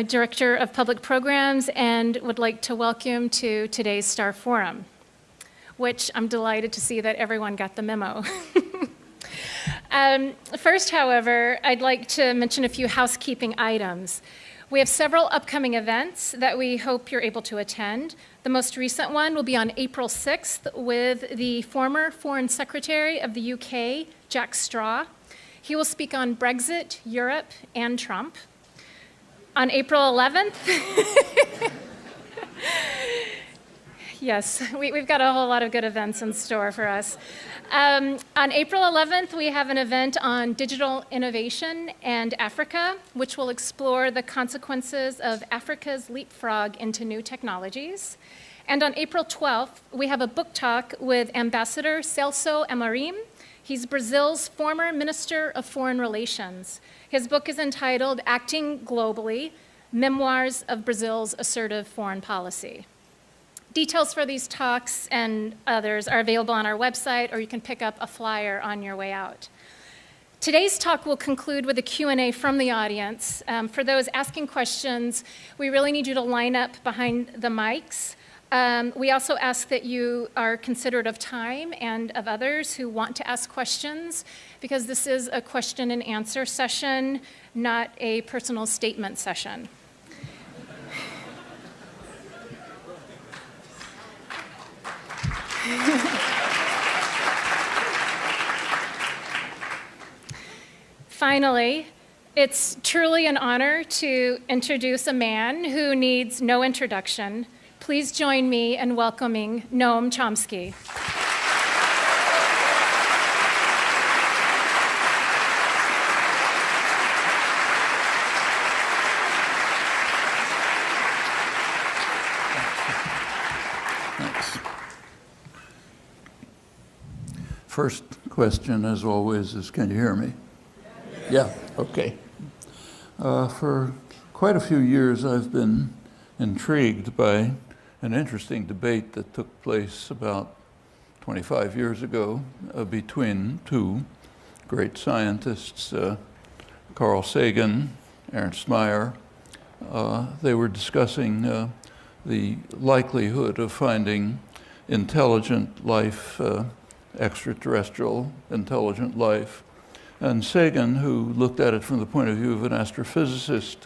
Director of Public Programs, and would like to welcome to today's STAR Forum, which I'm delighted to see that everyone got the memo. First, however, I'd like to mention a few housekeeping items. We have several upcoming events that we hope you're able to attend. The most recent one will be on April 6th with the former Foreign Secretary of the UK, Jack Straw. He will speak on Brexit, Europe, and Trump. On April 11th, yes, we've got a whole lot of good events in store for us. On April 11th, we have an event on digital innovation and Africa, which will explore the consequences of Africa's leapfrog into new technologies. And on April 12th, we have a book talk with Ambassador Celso Amorim. He's Brazil's former Minister of Foreign Relations. His book is entitled Acting Globally, Memoirs of Brazil's Assertive Foreign Policy. Details for these talks and others are available on our website, or you can pick up a flyer on your way out. Today's talk will conclude with a Q&A from the audience. For those asking questions, we really need you to line up behind the mics. We also ask that you are considerate of time and of others who want to ask questions, because this is a question and answer session, not a personal statement session. Finally, it's truly an honor to introduce a man who needs no introduction. Please join me in welcoming Noam Chomsky. Thanks. First question, as always, is can you hear me? Yeah, okay. For quite a few years, I've been intrigued by an interesting debate that took place about 25 years ago between two great scientists, Carl Sagan, Ernst Mayr. They were discussing the likelihood of finding intelligent life, extraterrestrial intelligent life. And Sagan, who looked at it from the point of view of an astrophysicist,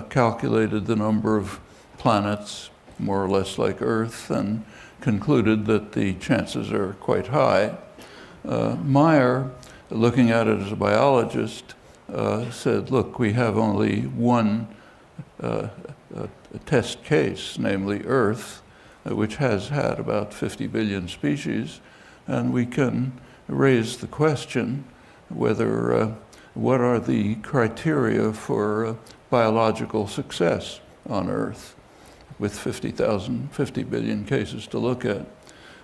calculated the number of planets, more or less like Earth, and concluded that the chances are quite high. Mayr, looking at it as a biologist, said, look, we have only one test case, namely Earth, which has had about 50 billion species, and we can raise the question whether what are the criteria for biological success on Earth with 50 billion cases to look at.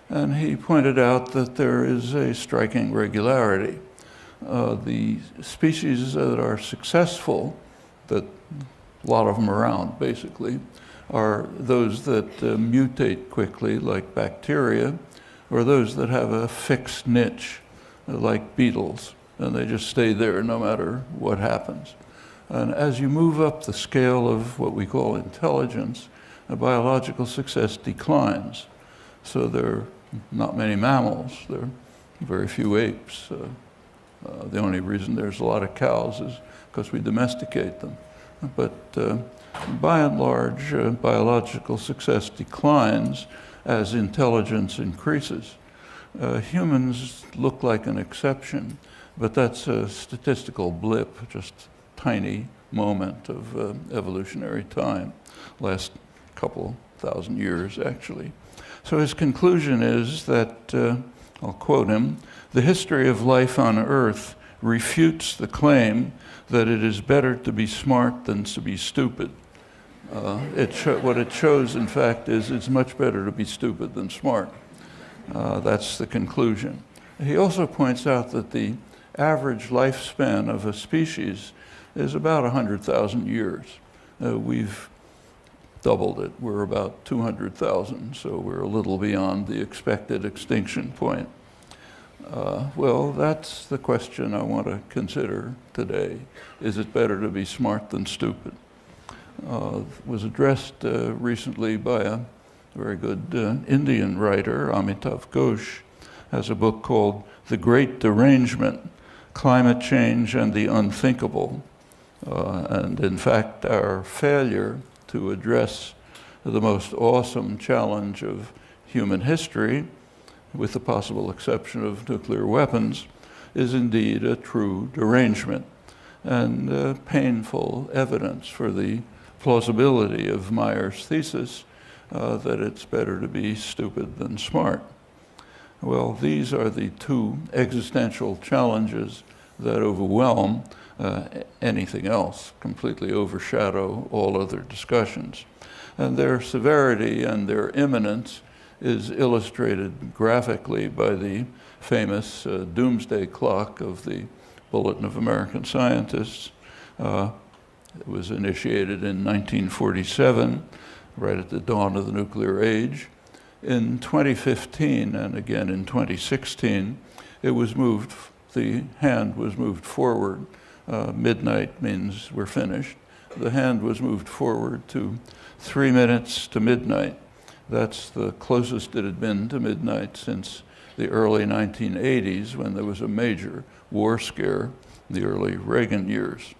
And he pointed out that there is a striking regularity. The species that are successful, that a lot of them around basically, are those that mutate quickly, like bacteria, or those that have a fixed niche, like beetles, and they just stay there no matter what happens. And as you move up the scale of what we call intelligence, biological success declines. So there are not many mammals, there are very few apes. The only reason there's a lot of cows is because we domesticate them. But by and large, biological success declines as intelligence increases. Humans look like an exception, but that's a statistical blip, just a tiny moment of evolutionary time, last couple thousand years actually. So his conclusion is that, I'll quote him, "The history of life on Earth refutes the claim that it is better to be smart than to be stupid." What it shows, in fact, is it's much better to be stupid than smart. That's the conclusion. He also points out that the average lifespan of a species is about 100,000 years. We've doubled it. We're about 200,000, so we're a little beyond the expected extinction point. Well, that's the question I want to consider today. Is it better to be smart than stupid? was addressed recently by a very good Indian writer, Amitav Ghosh, has a book called The Great Derangement, Climate Change and the Unthinkable. And in fact, our failure to address the most awesome challenge of human history, with the possible exception of nuclear weapons, is indeed a true derangement and painful evidence for the plausibility of Meyer's thesis that it's better to be stupid than smart. Well, these are the two existential challenges that overwhelm anything else, completely overshadow all other discussions. And their severity and their imminence is illustrated graphically by the famous doomsday clock of the Bulletin of American Scientists. It was initiated in 1947, right at the dawn of the nuclear age. In 2015 and again in 2016, it was moved, the hand was moved forward. Midnight means we're finished. The hand was moved forward to 3 minutes to midnight. That's the closest it had been to midnight since the early 1980s, when there was a major war scare in the early Reagan years.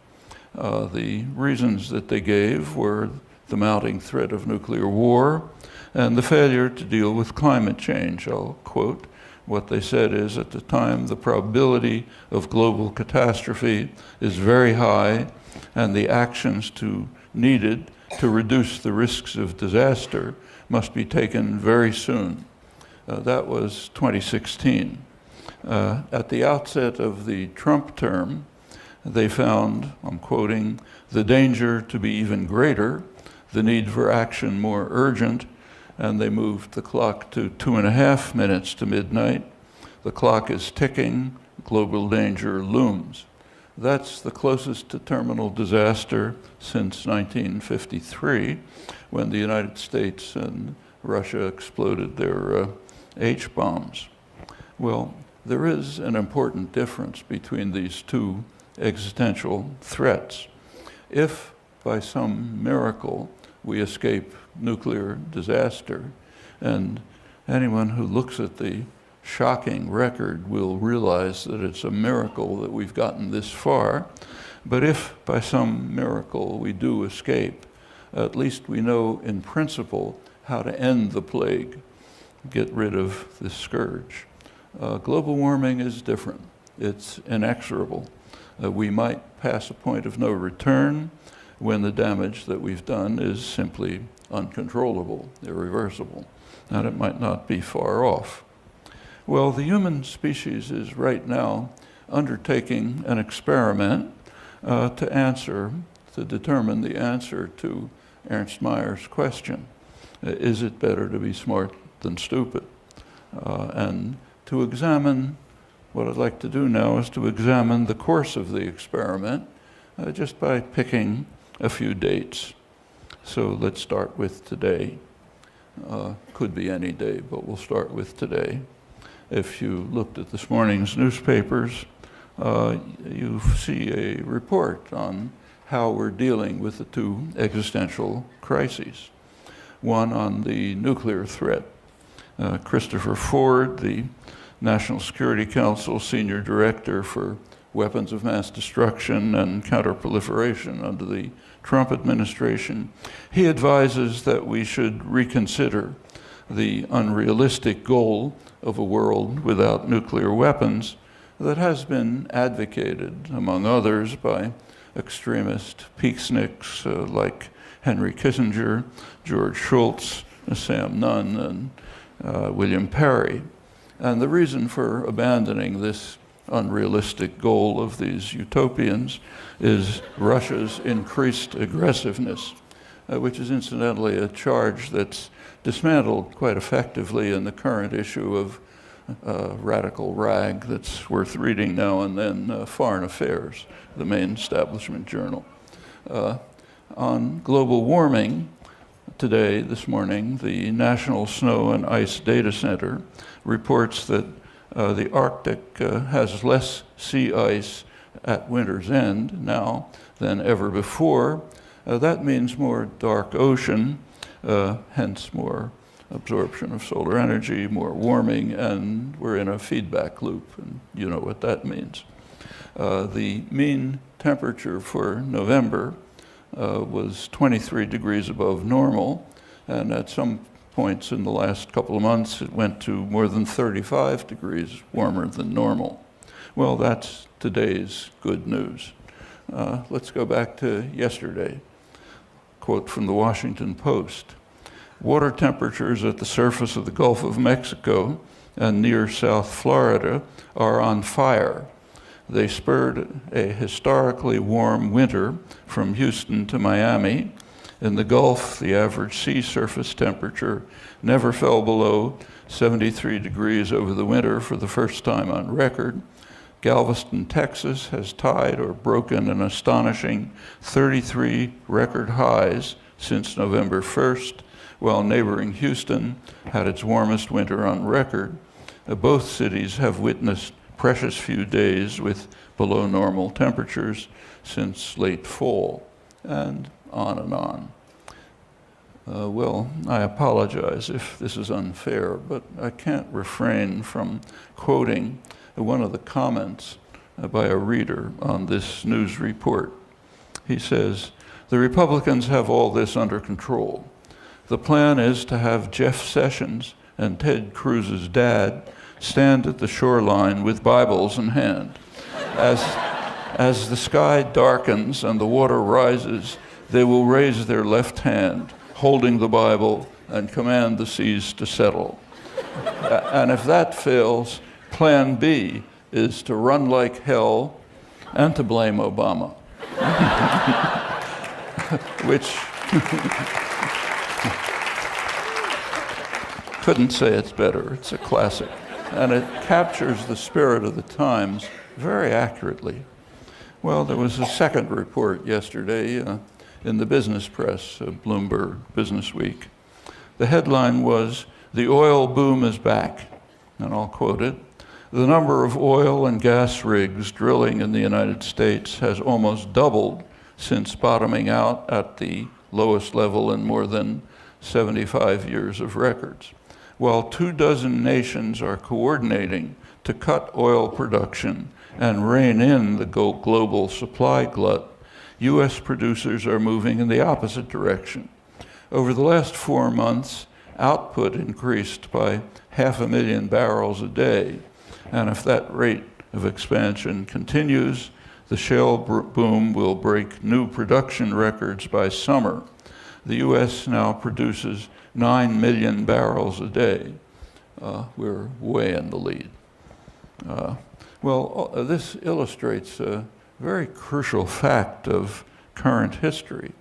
The reasons that they gave were the mounting threat of nuclear war and the failure to deal with climate change. I'll quote what they said is, at the time, the probability of global catastrophe is very high, and the actions needed to reduce the risks of disaster must be taken very soon. That was 2016. At the outset of the Trump term, they found, I'm quoting, the danger to be even greater, the need for action more urgent, and they moved the clock to 2.5 minutes to midnight. The clock is ticking, global danger looms. That's the closest to terminal disaster since 1953, when the United States and Russia exploded their H-bombs. Well, there is an important difference between these two existential threats. If by some miracle we escape nuclear disaster, and anyone who looks at the shocking record will realize that it's a miracle that we've gotten this far, but if by some miracle we do escape, at least we know in principle how to end the plague, get rid of this scourge. Global warming is different. It's inexorable. We might pass a point of no return when the damage that we've done is simply uncontrollable, irreversible, and it might not be far off. Well, the human species is right now undertaking an experiment to determine the answer to Ernst Mayer's question. Is it better to be smart than stupid? And to examine, what I'd like to do now is to examine the course of the experiment just by picking a few dates. So let's start with today. Could be any day, but we'll start with today. If you looked at this morning's newspapers, you see a report on how we're dealing with the two existential crises. One on the nuclear threat. Christopher Ford, the National Security Council Senior Director for Weapons of Mass Destruction and Counterproliferation under the Trump administration, he advises that we should reconsider the unrealistic goal of a world without nuclear weapons that has been advocated, among others, by extremist peaceniks like Henry Kissinger, George Shultz, Sam Nunn, and William Perry. And the reason for abandoning this unrealistic goal of these utopians is Russia's increased aggressiveness, which is incidentally a charge that's dismantled quite effectively in the current issue of Radical Rag that's worth reading now and then, Foreign Affairs, the main establishment journal. On global warming, today, this morning, the National Snow and Ice Data Center reports that the Arctic has less sea ice at winter's end now than ever before, That means more dark ocean, hence more absorption of solar energy, more warming, and we're in a feedback loop, and you know what that means. The mean temperature for November was 23 degrees above normal, and at some points in the last couple of months it went to more than 35 degrees warmer than normal. Well, that's today's good news. Let's go back to yesterday. Quote from the Washington Post. Water temperatures at the surface of the Gulf of Mexico and near South Florida are on fire. They spurred a historically warm winter from Houston to Miami. In the Gulf, the average sea surface temperature never fell below 73 degrees over the winter for the first time on record. Galveston, Texas has tied or broken an astonishing 33 record highs since November 1st, while neighboring Houston had its warmest winter on record. Both cities have witnessed precious few days with below normal temperatures since late fall, and on and on. Well, I apologize if this is unfair, but I can't refrain from quoting one of the comments by a reader on this news report. He says, "The Republicans have all this under control. The plan is to have Jeff Sessions and Ted Cruz's dad stand at the shoreline with Bibles in hand. As the sky darkens and the water rises, they will raise their left hand, holding the Bible, and command the seas to settle. And if that fails, Plan B is to run like hell and to blame Obama." Which couldn't say it's better. It's a classic. And it captures the spirit of the times very accurately. Well, there was a second report yesterday in the business press, Bloomberg Business Week. The headline was, "The oil boom is back," and I'll quote it. "The number of oil and gas rigs drilling in the United States has almost doubled since bottoming out at the lowest level in more than 75 years of records. While 24 nations are coordinating to cut oil production and rein in the global supply glut, U.S. producers are moving in the opposite direction. Over the last 4 months, output increased by 500,000 barrels a day, and if that rate of expansion continues, the shale boom will break new production records by summer. The U.S. now produces 9 million barrels a day. We're way in the lead. This illustrates a very crucial fact of current history.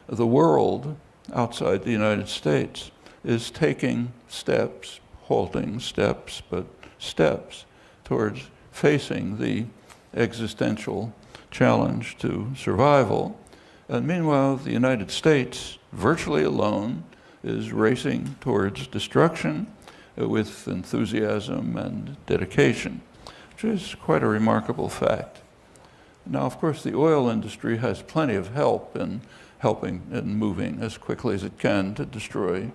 The world outside the United States is taking steps, halting steps, but steps towards facing the existential challenge to survival. And meanwhile, the United States, virtually alone, is racing towards destruction with enthusiasm and dedication, which is quite a remarkable fact. Now, of course, the oil industry has plenty of help in helping and moving as quickly as it can to destroy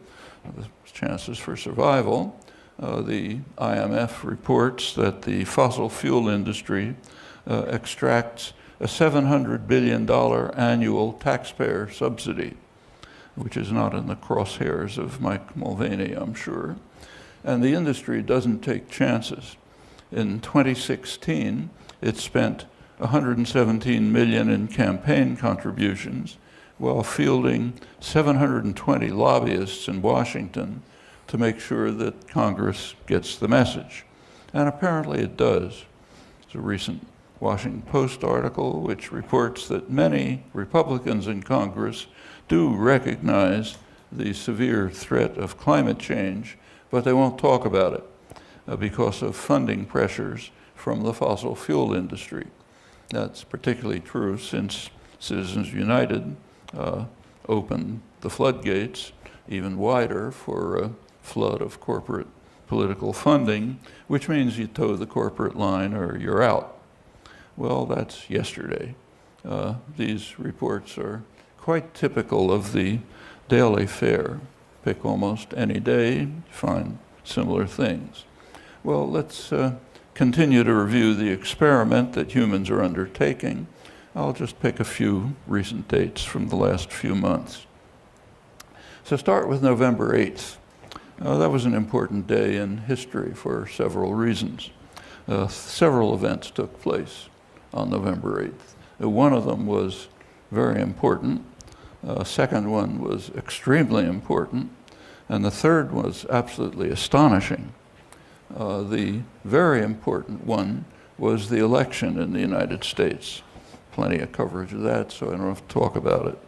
the chances for survival. The IMF reports that the fossil fuel industry extracts a $700 billion annual taxpayer subsidy, which is not in the crosshairs of Mike Mulvaney, I'm sure. And the industry doesn't take chances. In 2016, it spent $117 million in campaign contributions while fielding 720 lobbyists in Washington to make sure that Congress gets the message. And apparently it does. It's a recent Washington Post article which reports that many Republicans in Congress do recognize the severe threat of climate change, but they won't talk about it because of funding pressures from the fossil fuel industry. That's particularly true since Citizens United opened the floodgates even wider for a flood of corporate political funding, which means you toe the corporate line or you're out. Well, that's yesterday. These reports are quite typical of the daily fare. Pick almost any day, find similar things. Well, let's continue to review the experiment that humans are undertaking. I'll just pick a few recent dates from the last few months. So start with November 8th. That was an important day in history for several reasons. Several events took place on November 8th. One of them was very important. Second one was extremely important. And the third was absolutely astonishing. The very important one was the election in the United States. Plenty of coverage of that, so I don't have to talk about it.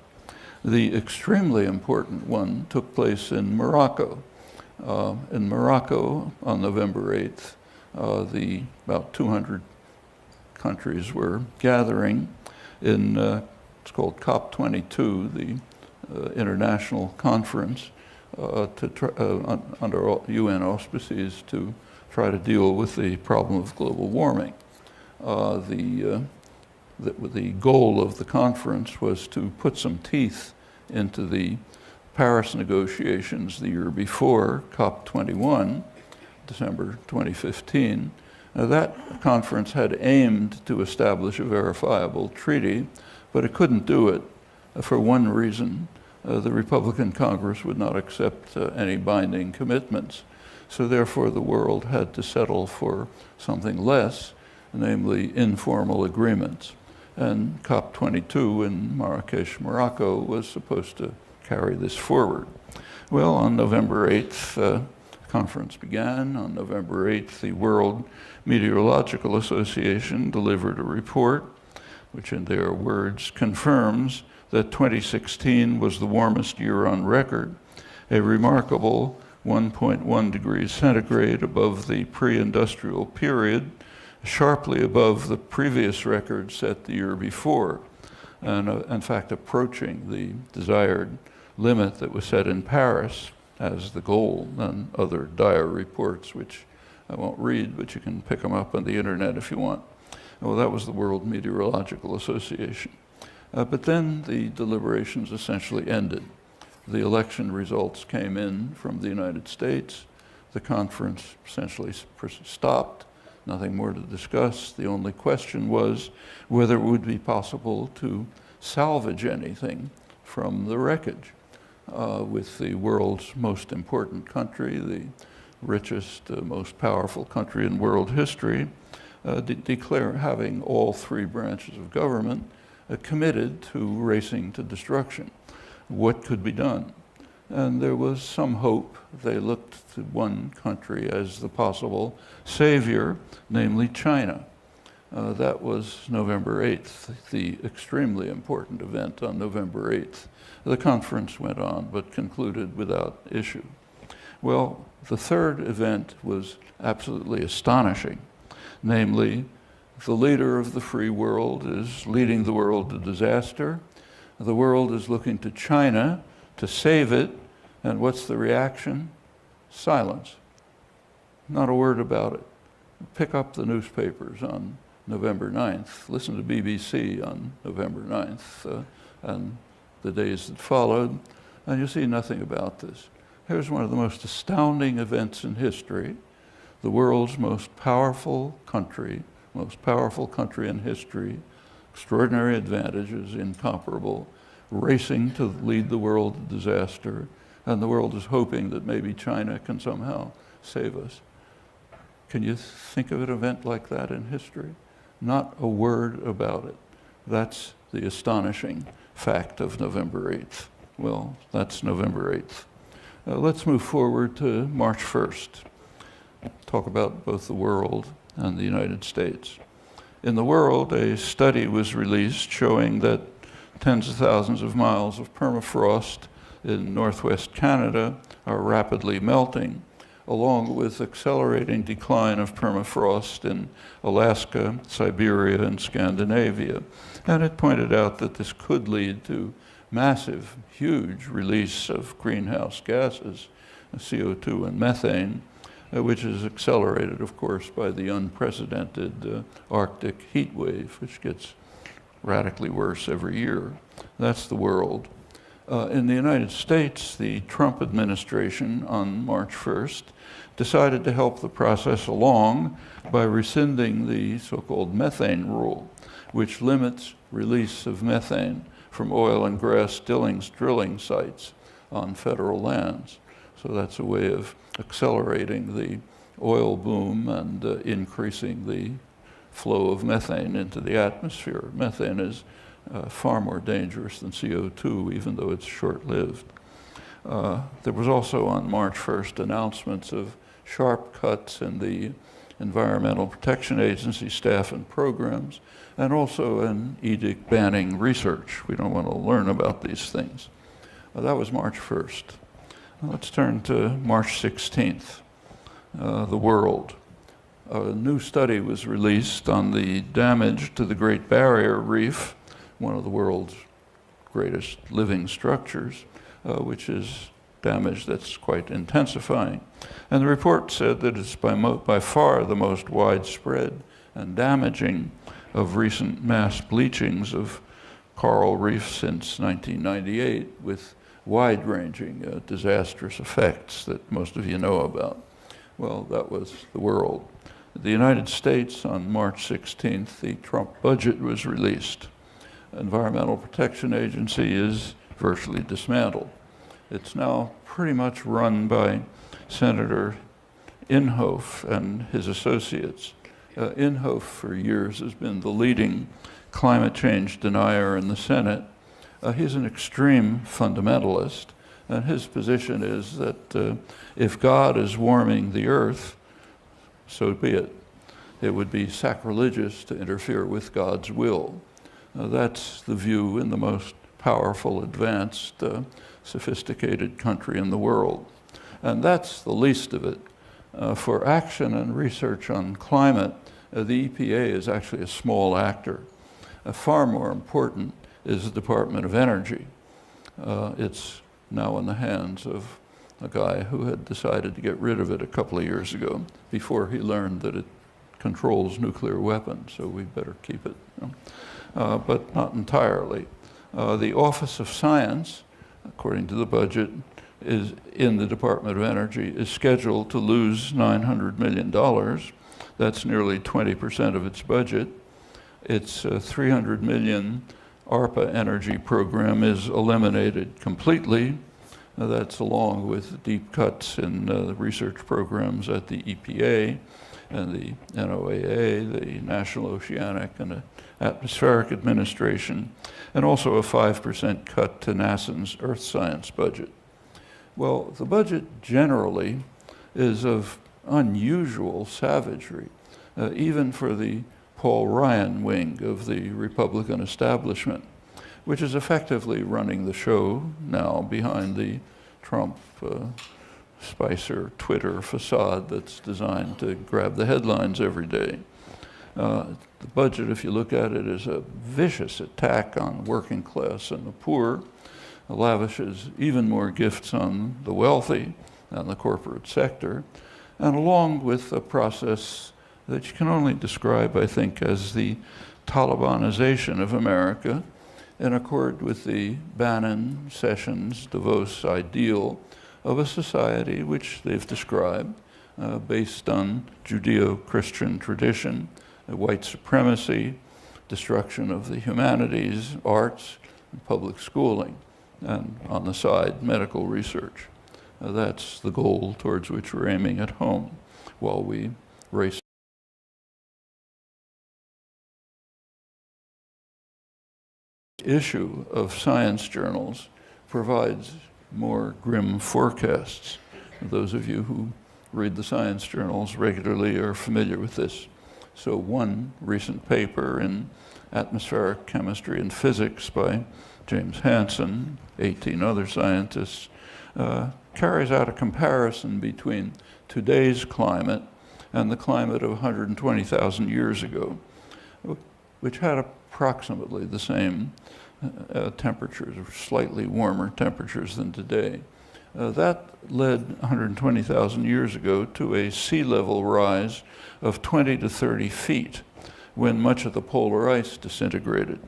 The extremely important one took place in Morocco. In Morocco, on November 8th, about 200 countries were gathering in, it's called COP22, the international conference under UN auspices to try to deal with the problem of global warming. The goal of the conference was to put some teeth into the Paris negotiations the year before, COP21, December 2015. Now, that conference had aimed to establish a verifiable treaty, but it couldn't do it for one reason. The Republican Congress would not accept any binding commitments. So therefore, the world had to settle for something less, namely informal agreements. And COP22 in Marrakesh, Morocco, was supposed to carry this forward. Well, on November 8th, the conference began. On November 8th, the World Meteorological Association delivered a report, which in their words confirms that 2016 was the warmest year on record, a remarkable 1.1 degrees centigrade above the pre-industrial period, sharply above the previous record set the year before, and in fact approaching the desired limit that was set in Paris as the goal, and other dire reports, which I won't read, but you can pick them up on the internet if you want. Well, that was the World Meteorological Association. But then the deliberations essentially ended. The election results came in from the United States. The conference essentially stopped. Nothing more to discuss. The only question was whether it would be possible to salvage anything from the wreckage, with the world's most important country, the richest, most powerful country in world history, having all three branches of government committed to racing to destruction. What could be done? And there was some hope. They looked to one country as the possible savior, namely China. That was November 8th, the extremely important event on November 8th. The conference went on, but concluded without issue. Well, the third event was absolutely astonishing. Namely, the leader of the free world is leading the world to disaster. The world is looking to China to save it, and what's the reaction? Silence. Not a word about it. Pick up the newspapers on November 9th, listen to BBC on November 9th, and the days that followed, and you'll see nothing about this. Here's one of the most astounding events in history. The world's most powerful country in history, extraordinary advantages, incomparable, racing to lead the world to disaster, and the world is hoping that maybe China can somehow save us. Can you think of an event like that in history? Not a word about it. That's the astonishing fact of November 8th. Well, that's November 8th. Let's move forward to March 1st. Talk about both the world and the United States. In the world, a study was released showing that tens of thousands of miles of permafrost in northwest Canada are rapidly melting, along with accelerating decline of permafrost in Alaska, Siberia, and Scandinavia. And it pointed out that this could lead to massive, huge release of greenhouse gases, CO2 and methane, which is accelerated, of course, by the unprecedented Arctic heat wave, which gets radically worse every year. That's the world. In the United States, the Trump administration on March 1st decided to help the process along by rescinding the so-called methane rule, which limits release of methane from oil and gas drilling sites on federal lands. So that's a way of accelerating the oil boom and increasing the flow of methane into the atmosphere. Methane is far more dangerous than CO2, even though it's short-lived. There was also on March 1st announcements of sharp cuts in the Environmental Protection Agency staff and programs, and also an edict banning research. We don't want to learn about these things. That was March 1st. Let's turn to March 16th, the world. A new study was released on the damage to the Great Barrier Reef, one of the world's greatest living structures, which is damage that's quite intensifying. And the report said that it's by far the most widespread and damaging of recent mass bleachings of coral reefs since 1998, with wide-ranging disastrous effects that most of you know about. Well, that was the world. The United States, on March 16th, the Trump budget was released. Environmental Protection Agency is virtually dismantled. It's now pretty much run by Senator Inhofe and his associates. Inhofe for years has been the leading climate change denier in the Senate. He's an extreme fundamentalist, and his position is that if God is warming the earth, so be it. It would be sacrilegious to interfere with God's will. That's the view in the most powerful, advanced, sophisticated country in the world. And that's the least of it. For action and research on climate, the EPA is actually a small actor. Far more important is the Department of Energy. It's now in the hands of a guy who had decided to get rid of it a couple of years ago before he learned that it controls nuclear weapons, so we better keep it. But not entirely. The Office of Science, according to the budget, is in the Department of Energy, is scheduled to lose $900 million. That's nearly 20% of its budget. Its $300 million ARPA energy program is eliminated completely. That's along with deep cuts in the research programs at the EPA and the NOAA, the National Oceanic and Atmospheric Administration, and also a 5% cut to NASA's Earth Science budget. Well, the budget generally is of unusual savagery, even for the Paul Ryan wing of the Republican establishment, which is effectively running the show now behind the Trump Spicer Twitter facade that's designed to grab the headlines every day. The budget, if you look at it, is a vicious attack on working class and the poor. It lavishes even more gifts on the wealthy and the corporate sector, and along with a process that you can only describe, I think, as the Talibanization of America, in accord with the Bannon, Sessions, DeVos ideal of a society which they've described based on Judeo-Christian tradition, white supremacy, destruction of the humanities, arts, and public schooling, and on the side, medical research. That's the goal towards which we're aiming at home while we race. Issue of science journals provides more grim forecasts. Those of you who read the science journals regularly are familiar with this. So one recent paper in Atmospheric Chemistry and Physics by James Hansen, 18 other scientists, carries out a comparison between today's climate and the climate of 120,000 years ago, which had approximately the same temperatures, or slightly warmer temperatures than today. That led 120,000 years ago to a sea level rise of 20 to 30 feet when much of the polar ice disintegrated.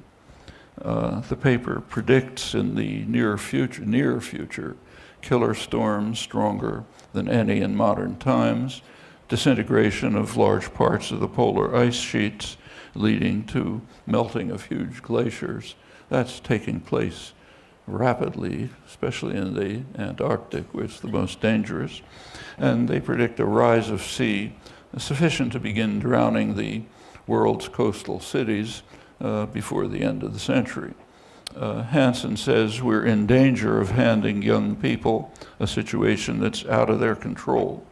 The paper predicts in the near future, killer storms stronger than any in modern times, disintegration of large parts of the polar ice sheets, leading to melting of huge glaciers. That's taking place rapidly, especially in the Antarctic, which is the most dangerous. And they predict a rise of sea sufficient to begin drowning the world's coastal cities before the end of the century. Hansen says we're in danger of handing young people a situation that's out of their control,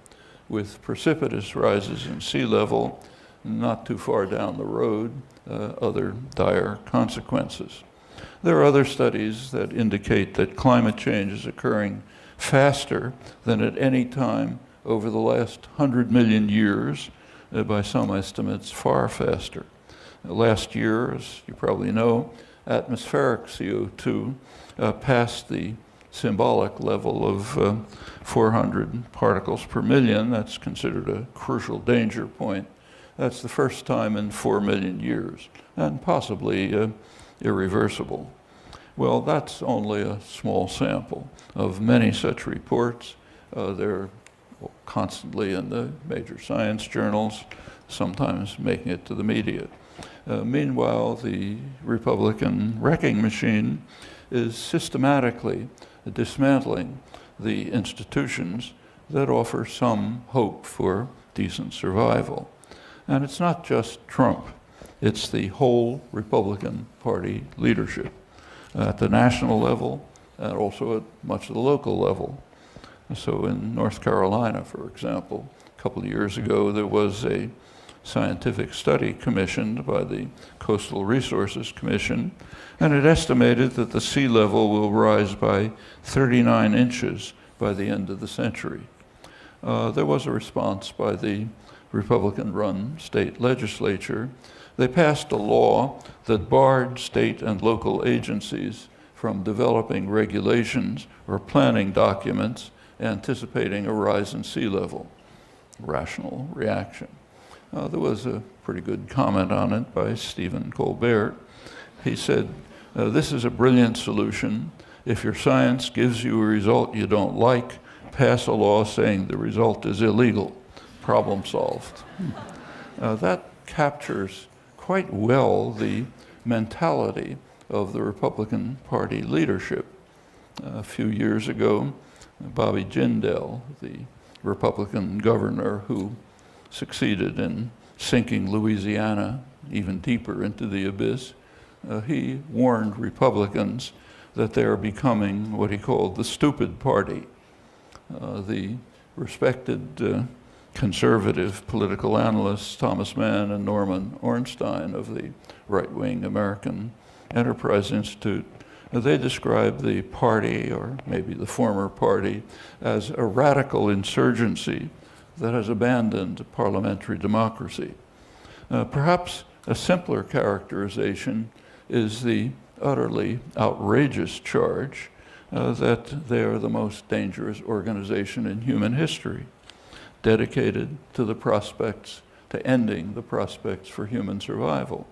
with precipitous rises in sea level, not too far down the road, other dire consequences. There are other studies that indicate that climate change is occurring faster than at any time over the last 100 million years, by some estimates far faster. Last year, as you probably know, atmospheric CO2 passed the symbolic level of 400 particles per million. That's considered a crucial danger point. That's the first time in 4 million years, and possibly irreversible. Well, that's only a small sample of many such reports. They're constantly in the major science journals, sometimes making it to the media. Meanwhile, the Republican wrecking machine is systematically dismantling the institutions that offer some hope for decent survival. And it's not just Trump, it's the whole Republican Party leadership at the national level and also at much of the local level. So in North Carolina, for example, a couple of years ago, there was a scientific study commissioned by the Coastal Resources Commission, and it estimated that the sea level will rise by 39 inches by the end of the century. There was a response by the Republican-run state legislature. They passed a law that barred state and local agencies from developing regulations or planning documents anticipating a rise in sea level. Rational reaction. There was a pretty good comment on it by Stephen Colbert. He said, this is a brilliant solution. If your science gives you a result you don't like, pass a law saying the result is illegal. Problem solved. That captures quite well the mentality of the Republican Party leadership. A few years ago, Bobby Jindal, the Republican governor who succeeded in sinking Louisiana even deeper into the abyss, he warned Republicans that they are becoming what he called the stupid party. The respected conservative political analysts Thomas Mann and Norman Ornstein of the right-wing American Enterprise Institute, they describe the party, or maybe the former party, as a radical insurgency that has abandoned parliamentary democracy. Perhaps a simpler characterization is the utterly outrageous charge that they are the most dangerous organization in human history, dedicated to the prospects, to ending the prospects for human survival.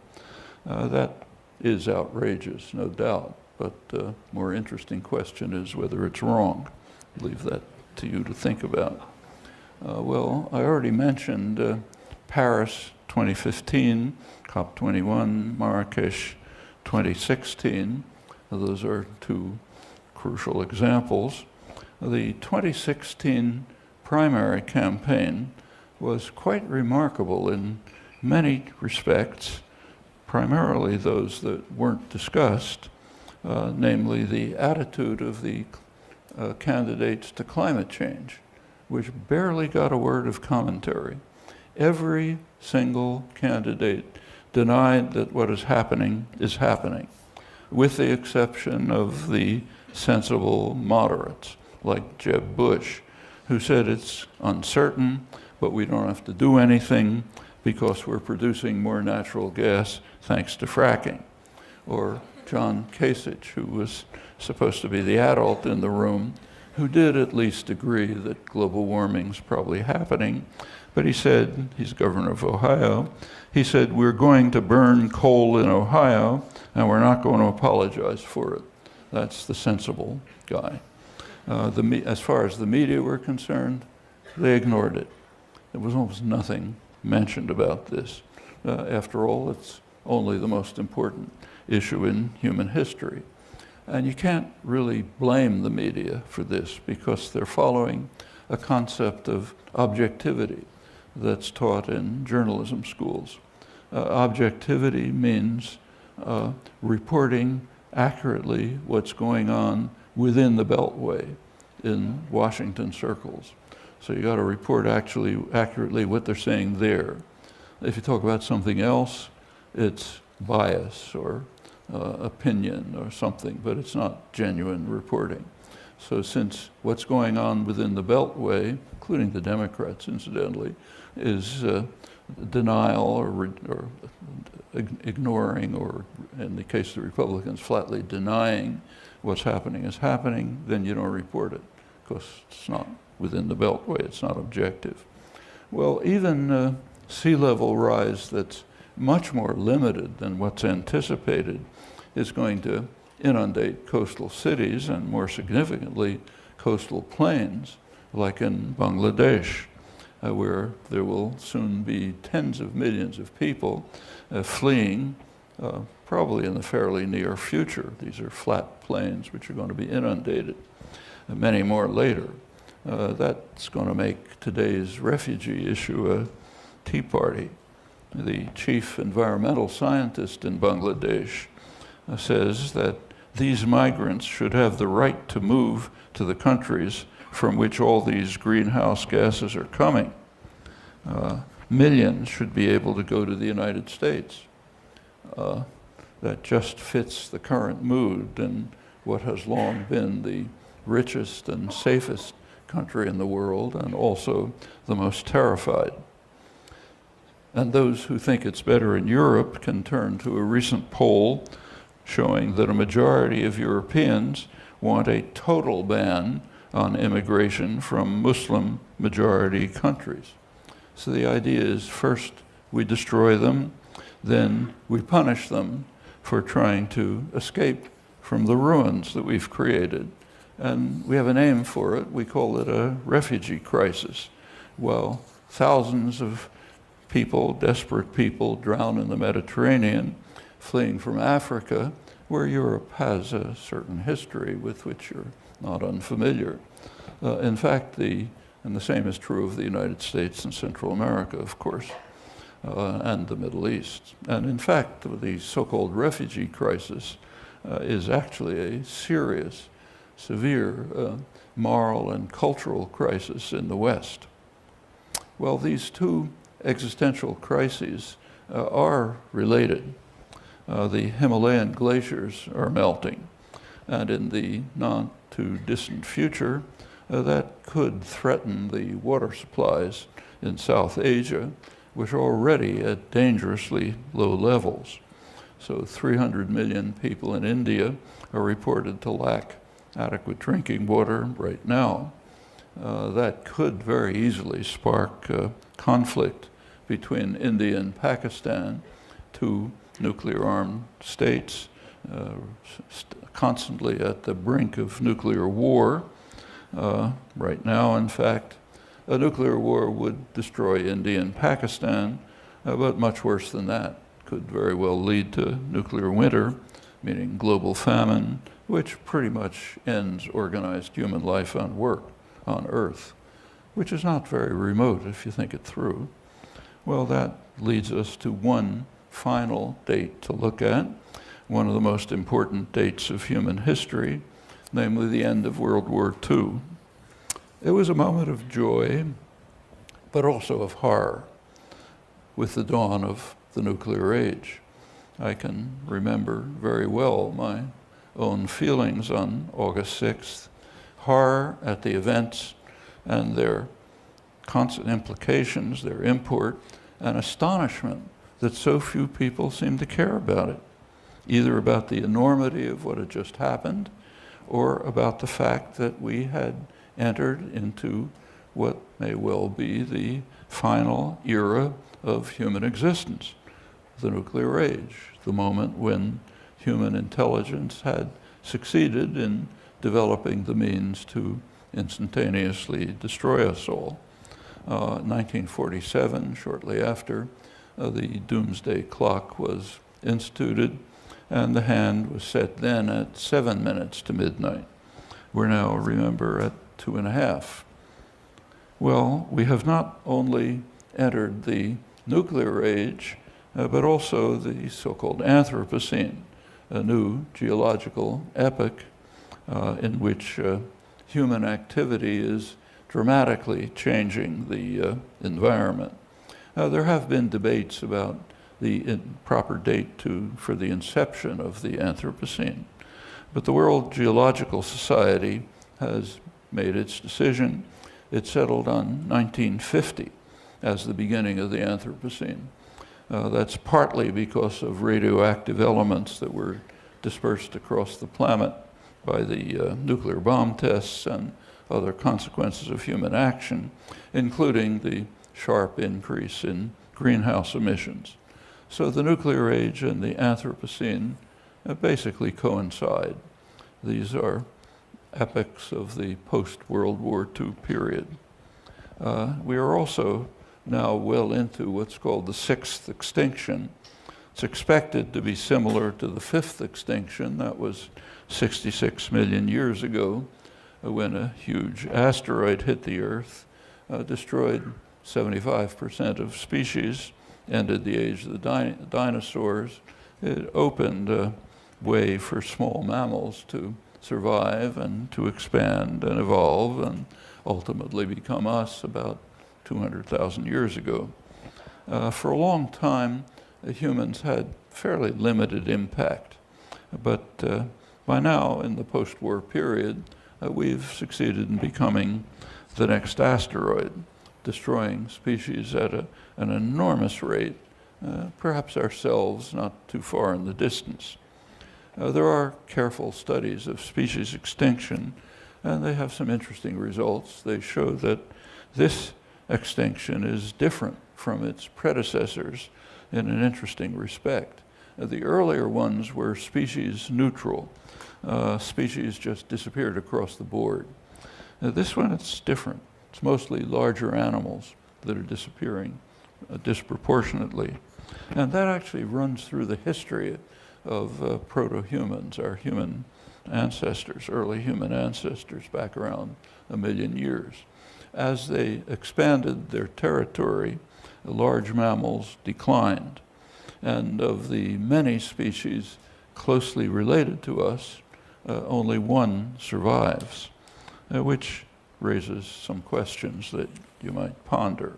That is outrageous, no doubt, but the more interesting question is whether it's wrong. I'll leave that to you to think about. Well, I already mentioned Paris 2015, COP21, Marrakesh 2016. Those are two crucial examples. The 2016 primary campaign was quite remarkable in many respects, primarily those that weren't discussed, namely the attitude of the candidates to climate change, which barely got a word of commentary. Every single candidate denied that what is happening, with the exception of the sensible moderates, like Jeb Bush, who said it's uncertain, but we don't have to do anything because we're producing more natural gas thanks to fracking. Or John Kasich, who was supposed to be the adult in the room, who did at least agree that global warming's probably happening, But he said, he's governor of Ohio, he said, we're going to burn coal in Ohio, and we're not going to apologize for it. That's the sensible guy. As far as the media were concerned, they ignored it. There was almost nothing mentioned about this. After all, it's only the most important issue in human history. And you can't really blame the media for this because they're following a concept of objectivity that's taught in journalism schools. Objectivity means reporting accurately what's going on within the Beltway in Washington circles. So you got to report accurately what they're saying there. If you talk about something else, it's bias or opinion or something, but it's not genuine reporting. So since what's going on within the Beltway, including the Democrats incidentally, is denial or ignoring, or in the case of the Republicans, flatly denying what's happening is happening, then you don't report it because it's not within the Beltway, it's not objective. Well, even sea level rise that's much more limited than what's anticipated is going to inundate coastal cities and, more significantly, coastal plains, like in Bangladesh, where there will soon be tens of millions of people fleeing, probably in the fairly near future. These are flat plains which are going to be inundated, many more later. That's going to make today's refugee issue a tea party. The chief environmental scientist in Bangladesh says that these migrants should have the right to move to the countries from which all these greenhouse gases are coming. Millions should be able to go to the United States. That just fits the current mood and what has long been the richest and safest country in the world, and also the most terrified. And those who think it's better in Europe can turn to a recent poll showing that a majority of Europeans want a total ban on immigration from Muslim-majority countries. So the idea is first we destroy them, then we punish them for trying to escape from the ruins that we've created. And we have a name for it. We call it a refugee crisis. Well, thousands of people, desperate people, drown in the Mediterranean, fleeing from Africa, where Europe has a certain history with which you're not unfamiliar. In fact, and the same is true of the United States and Central America, of course, and the Middle East. And in fact, the so-called refugee crisis is actually a serious, severe moral and cultural crisis in the West. Well, these two existential crises are related. The Himalayan glaciers are melting, and in the not too distant future, that could threaten the water supplies in South Asia, which are already at dangerously low levels. So 300 million people in India are reported to lack adequate drinking water right now. That could very easily spark conflict between India and Pakistan, two nuclear-armed states constantly at the brink of nuclear war. Right now, in fact, a nuclear war would destroy India and Pakistan, but much worse than that. Could very well lead to nuclear winter, meaning global famine, which pretty much ends organized human life on Earth, which is not very remote if you think it through. Well, that leads us to one final date to look at, one of the most important dates of human history, namely the end of World War II. It was a moment of joy, but also of horror, with the dawn of the nuclear age. I can remember very well my own feelings on August 6th, horror at the events and their constant implications, their import, and astonishment that so few people seem to care about it, either about the enormity of what had just happened or about the fact that we had entered into what may well be the final era of human existence, the nuclear age, the moment when human intelligence had succeeded in developing the means to instantaneously destroy us all. 1947, shortly after, the doomsday clock was instituted, and the hand was set then at 7 minutes to midnight. We're now, remember, at 2.5. Well, we have not only entered the nuclear age, but also the so-called Anthropocene, a new geological epoch in which human activity is dramatically changing the environment. There have been debates about the proper date for the inception of the Anthropocene, but the World Geological Society has made its decision. It settled on 1950 as the beginning of the Anthropocene. That's partly because of radioactive elements that were dispersed across the planet by the nuclear bomb tests and other consequences of human action, including the sharp increase in greenhouse emissions. So the nuclear age and the Anthropocene basically coincide. These are epochs of the post-World War II period. We are also now well into what's called the sixth extinction. It's expected to be similar to the fifth extinction. That was 66 million years ago, when a huge asteroid hit the Earth, destroyed 75% of species, ended the age of the dinosaurs. It opened a way for small mammals to survive and to expand and evolve and ultimately become us about 200,000 years ago. For a long time, humans had fairly limited impact, but by now, in the post-war period, we've succeeded in becoming the next asteroid, destroying species at an enormous rate, perhaps ourselves not too far in the distance. There are careful studies of species extinction, and they have some interesting results. They show that this extinction is different from its predecessors in an interesting respect. The earlier ones were species neutral. Species just disappeared across the board. This one, it's different. It's mostly larger animals that are disappearing disproportionately. And that actually runs through the history of proto-humans, our human ancestors, early human ancestors back around 1 million years. As they expanded their territory, the large mammals declined. And of the many species closely related to us, only one survives, which raises some questions that you might ponder.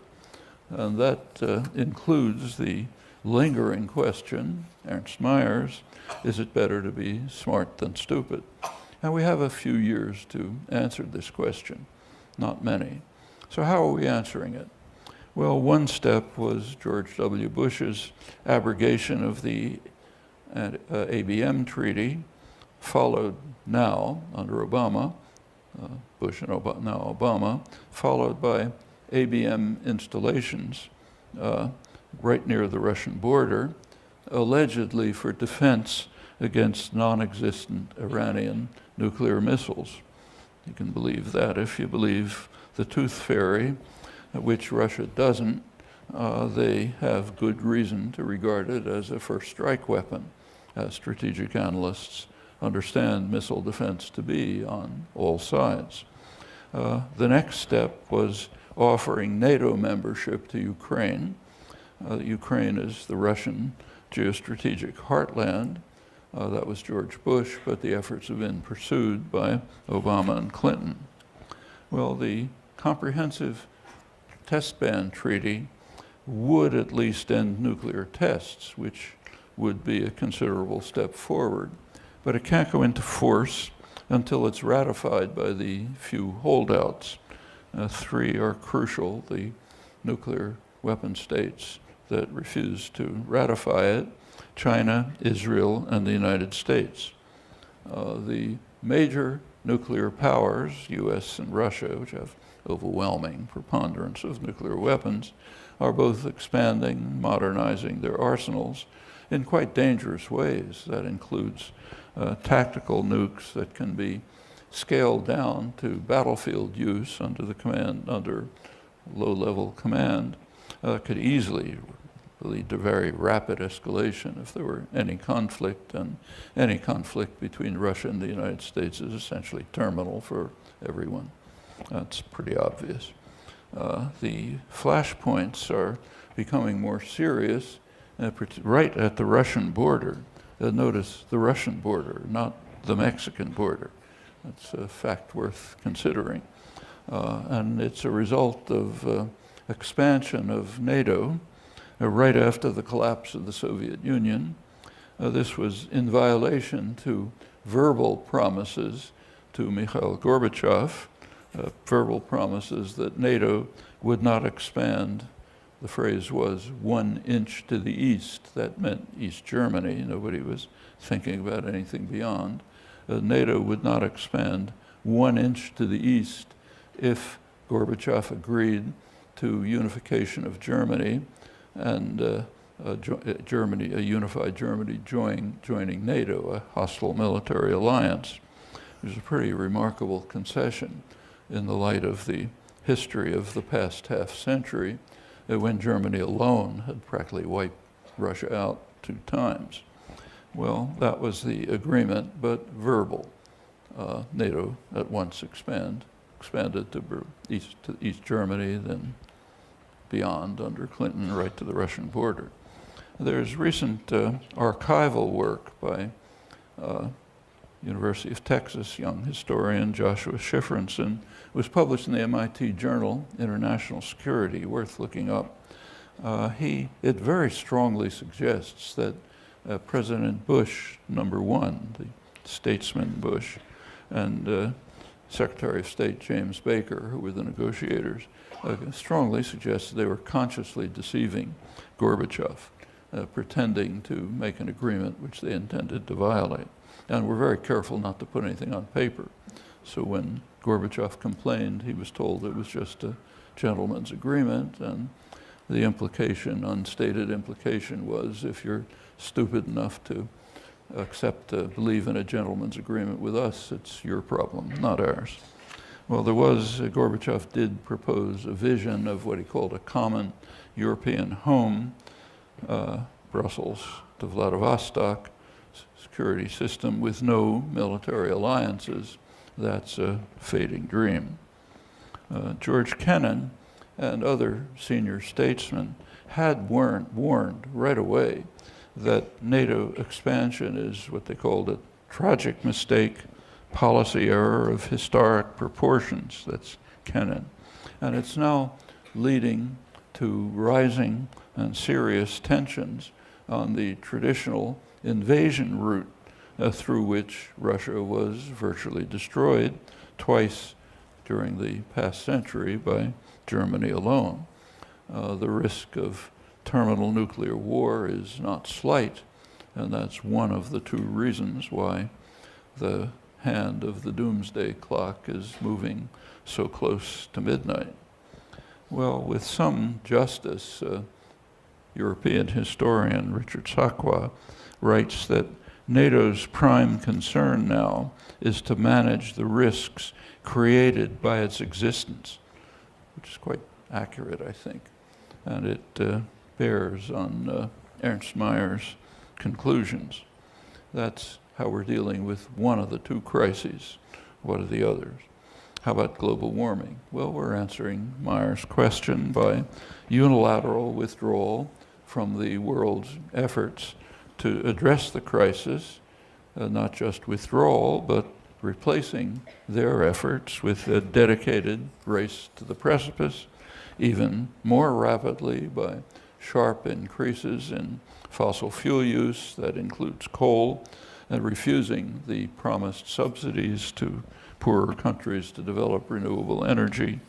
And that includes the lingering question, Ernst Mayer's, is it better to be smart than stupid? And we have a few years to answer this question, not many. So how are we answering it? Well, one step was George W. Bush's abrogation of the ABM treaty, followed now under Obama, Bush and now Obama, followed by ABM installations right near the Russian border, allegedly for defense against non-existent Iranian nuclear missiles. You can believe that if you believe the tooth fairy, which Russia doesn't. They have good reason to regard it as a first strike weapon, as strategic analysts understand missile defense to be on all sides. The next step was offering NATO membership to Ukraine. Ukraine is the Russian geostrategic heartland. That was George Bush, but the efforts have been pursued by Obama and Clinton. Well, the Comprehensive Test Ban Treaty would at least end nuclear tests, which would be a considerable step forward. But it can't go into force until it's ratified by the few holdouts. 3 are crucial, the nuclear weapon states that refuse to ratify it: China, Israel, and the United States. The major nuclear powers, US and Russia, which have overwhelming preponderance of nuclear weapons, are both expanding, modernizing their arsenals in quite dangerous ways. That includes tactical nukes that can be scaled down to battlefield use under low-level command, could easily lead to very rapid escalation if there were any conflict, and any conflict between Russia and the United States is essentially terminal for everyone. That's pretty obvious. The flashpoints are becoming more serious right at the Russian border. Notice the Russian border, not the Mexican border. That's a fact worth considering. And it's a result of expansion of NATO right after the collapse of the Soviet Union. This was in violation to verbal promises to Mikhail Gorbachev, verbal promises that NATO would not expand. The phrase was 1 inch to the east. That meant East Germany. Nobody was thinking about anything beyond. NATO would not expand 1 inch to the east if Gorbachev agreed to unification of Germany and a unified Germany joining NATO, a hostile military alliance. It was a pretty remarkable concession in the light of the history of the past half century, when Germany alone had practically wiped Russia out 2 times. Well, that was the agreement, but verbal. NATO at once expanded to East Germany, then beyond under Clinton, right to the Russian border. There's recent archival work by University of Texas young historian Joshua Schifrinson. It was published in the MIT journal International Security, worth looking up. It very strongly suggests that President Bush, #1, the statesman Bush, and Secretary of State James Baker, who were the negotiators, strongly suggested they were consciously deceiving Gorbachev, pretending to make an agreement which they intended to violate. And were very careful not to put anything on paper. So when Gorbachev complained, he was told it was just a gentleman's agreement, and the implication, unstated implication, was if you're stupid enough to believe in a gentleman's agreement with us, it's your problem, not ours. Well, Gorbachev did propose a vision of what he called a common European home, Brussels to Vladivostok, security system with no military alliances. That's a fading dream. George Kennan and other senior statesmen had warned right away that NATO expansion is what they called a tragic mistake, policy error of historic proportions. That's Kennan. And it's now leading to rising and serious tensions on the traditional invasion route through which Russia was virtually destroyed twice during the past century by Germany alone. The risk of terminal nuclear war is not slight, and that's one of the 2 reasons why the hand of the doomsday clock is moving so close to midnight. Well, with some justice, European historian Richard Sakwa writes that NATO's prime concern now is to manage the risks created by its existence, which is quite accurate, I think. And it bears on Ernst Mayer's conclusions. That's how we're dealing with one of the 2 crises. What are the others? How about global warming? Well, we're answering Mayer's question by unilateral withdrawal from the world's efforts to address the crisis, not just withdrawal, but replacing their efforts with a dedicated race to the precipice, even more rapidly by sharp increases in fossil fuel use, that includes coal, and refusing the promised subsidies to poorer countries to develop renewable energy,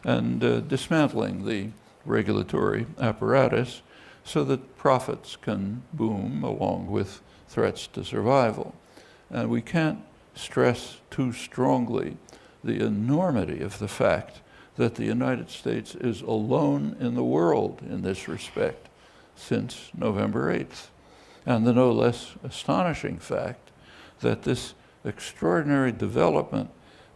and dismantling the regulatory apparatus so that profits can boom along with threats to survival. And we can't stress too strongly the enormity of the fact that the United States is alone in the world in this respect since November 8th. And the no less astonishing fact that this extraordinary development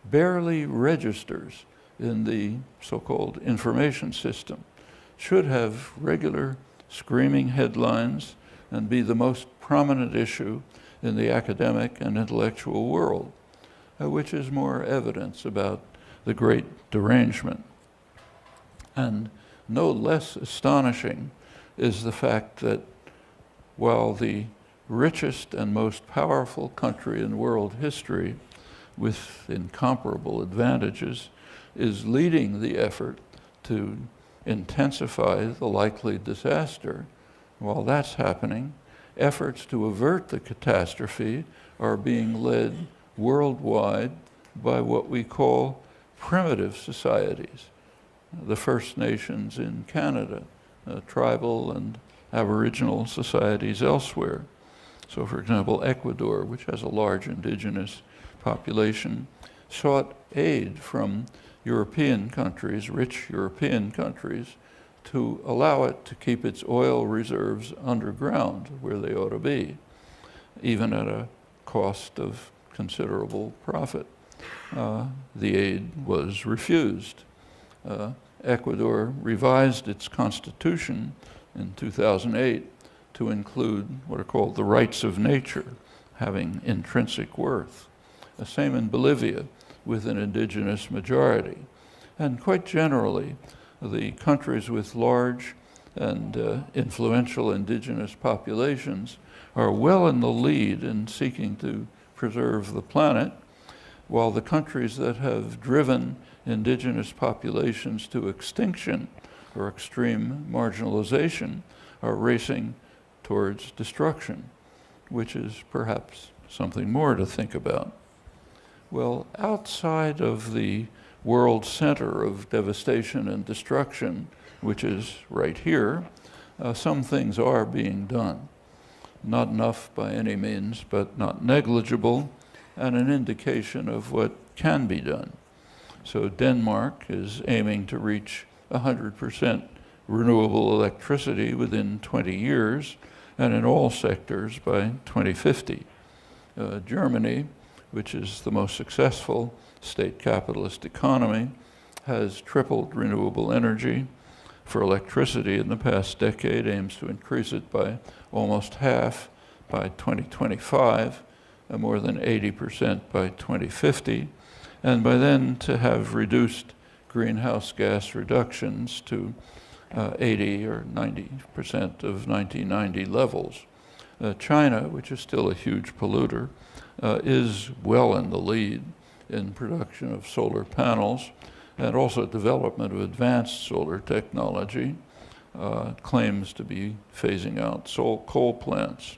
barely registers in the so-called information system, should have regular screaming headlines and be the most prominent issue in the academic and intellectual world, which is more evidence about the great derangement. And no less astonishing is the fact that while the richest and most powerful country in world history, with incomparable advantages, is leading the effort to intensify the likely disaster, while that's happening, efforts to avert the catastrophe are being led worldwide by what we call primitive societies, the First Nations in Canada, tribal and Aboriginal societies elsewhere. So, for example, Ecuador, which has a large indigenous population, sought aid from European countries, rich European countries, to allow it to keep its oil reserves underground where they ought to be, even at a cost of considerable profit. The aid was refused. Ecuador revised its constitution in 2008 to include what are called the rights of nature, having intrinsic worth. The same in Bolivia, with an indigenous majority. And quite generally, the countries with large and influential indigenous populations are well in the lead in seeking to preserve the planet, while the countries that have driven indigenous populations to extinction or extreme marginalization are racing towards destruction, which is perhaps something more to think about. Well, outside of the world center of devastation and destruction, which is right here, some things are being done. Not enough by any means, but not negligible, and an indication of what can be done. So Denmark is aiming to reach 100% renewable electricity within 20 years, and in all sectors by 2050. Germany, which is the most successful state capitalist economy, has tripled renewable energy for electricity in the past decade, aims to increase it by almost half by 2025, and more than 80% by 2050, and by then to have reduced greenhouse gas reductions to 80 or 90% of 1990 levels. China, which is still a huge polluter, is well in the lead in production of solar panels and also development of advanced solar technology, claims to be phasing out coal plants.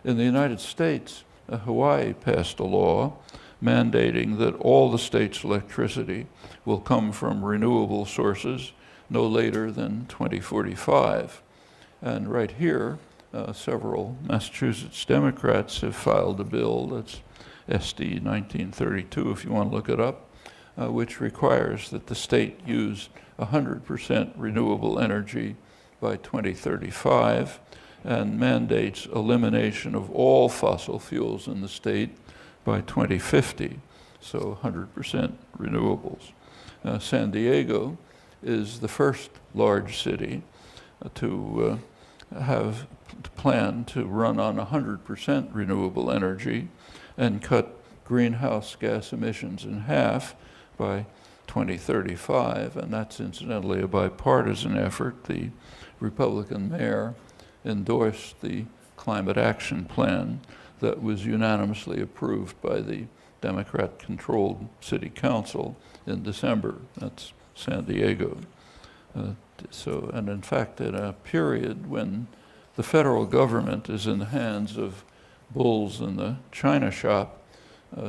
In the United States, Hawaii passed a law mandating that all the state's electricity will come from renewable sources no later than 2045. And right here, several Massachusetts Democrats have filed a bill that's SD 1932, if you want to look it up, which requires that the state use 100% renewable energy by 2035 and mandates elimination of all fossil fuels in the state by 2050, so 100% renewables. San Diego is the first large city to have planned to run on 100% renewable energy and cut greenhouse gas emissions in half by 2035, and that's incidentally a bipartisan effort. The Republican mayor endorsed the climate action plan that was unanimously approved by the Democrat-controlled city council in December. That's San Diego. And in fact, in a period when the federal government is in the hands of bulls in the china shop,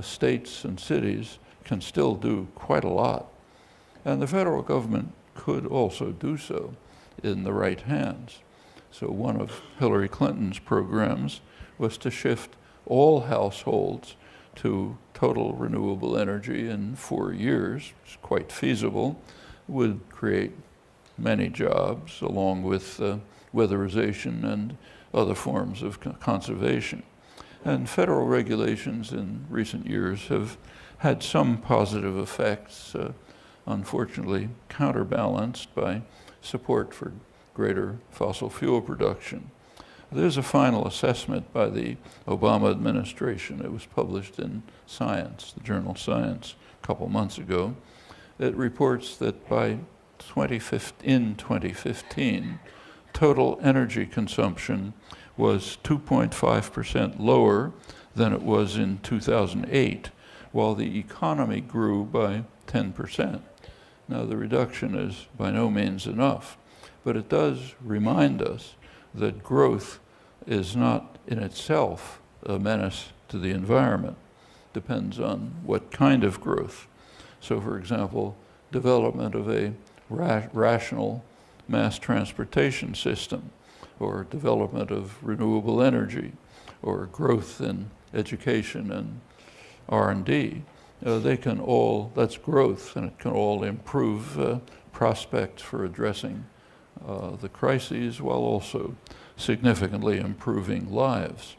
states and cities can still do quite a lot. And the federal government could also do so in the right hands. So one of Hillary Clinton's programs was to shift all households to total renewable energy in 4 years. It's quite feasible, would create many jobs along with weatherization and other forms of conservation. And federal regulations in recent years have had some positive effects, unfortunately counterbalanced by support for greater fossil fuel production. There's a final assessment by the Obama administration. It was published in Science, the journal Science, a couple months ago. It reports that by 2015, total energy consumption was 2.5% lower than it was in 2008, while the economy grew by 10%. Now, the reduction is by no means enough, but it does remind us that growth is not in itself a menace to the environment. Depends on what kind of growth. So, for example, development of a rational mass transportation system, or development of renewable energy, or growth in education and R&D. They can all, that's growth, and it can all improve prospects for addressing the crises while also significantly improving lives.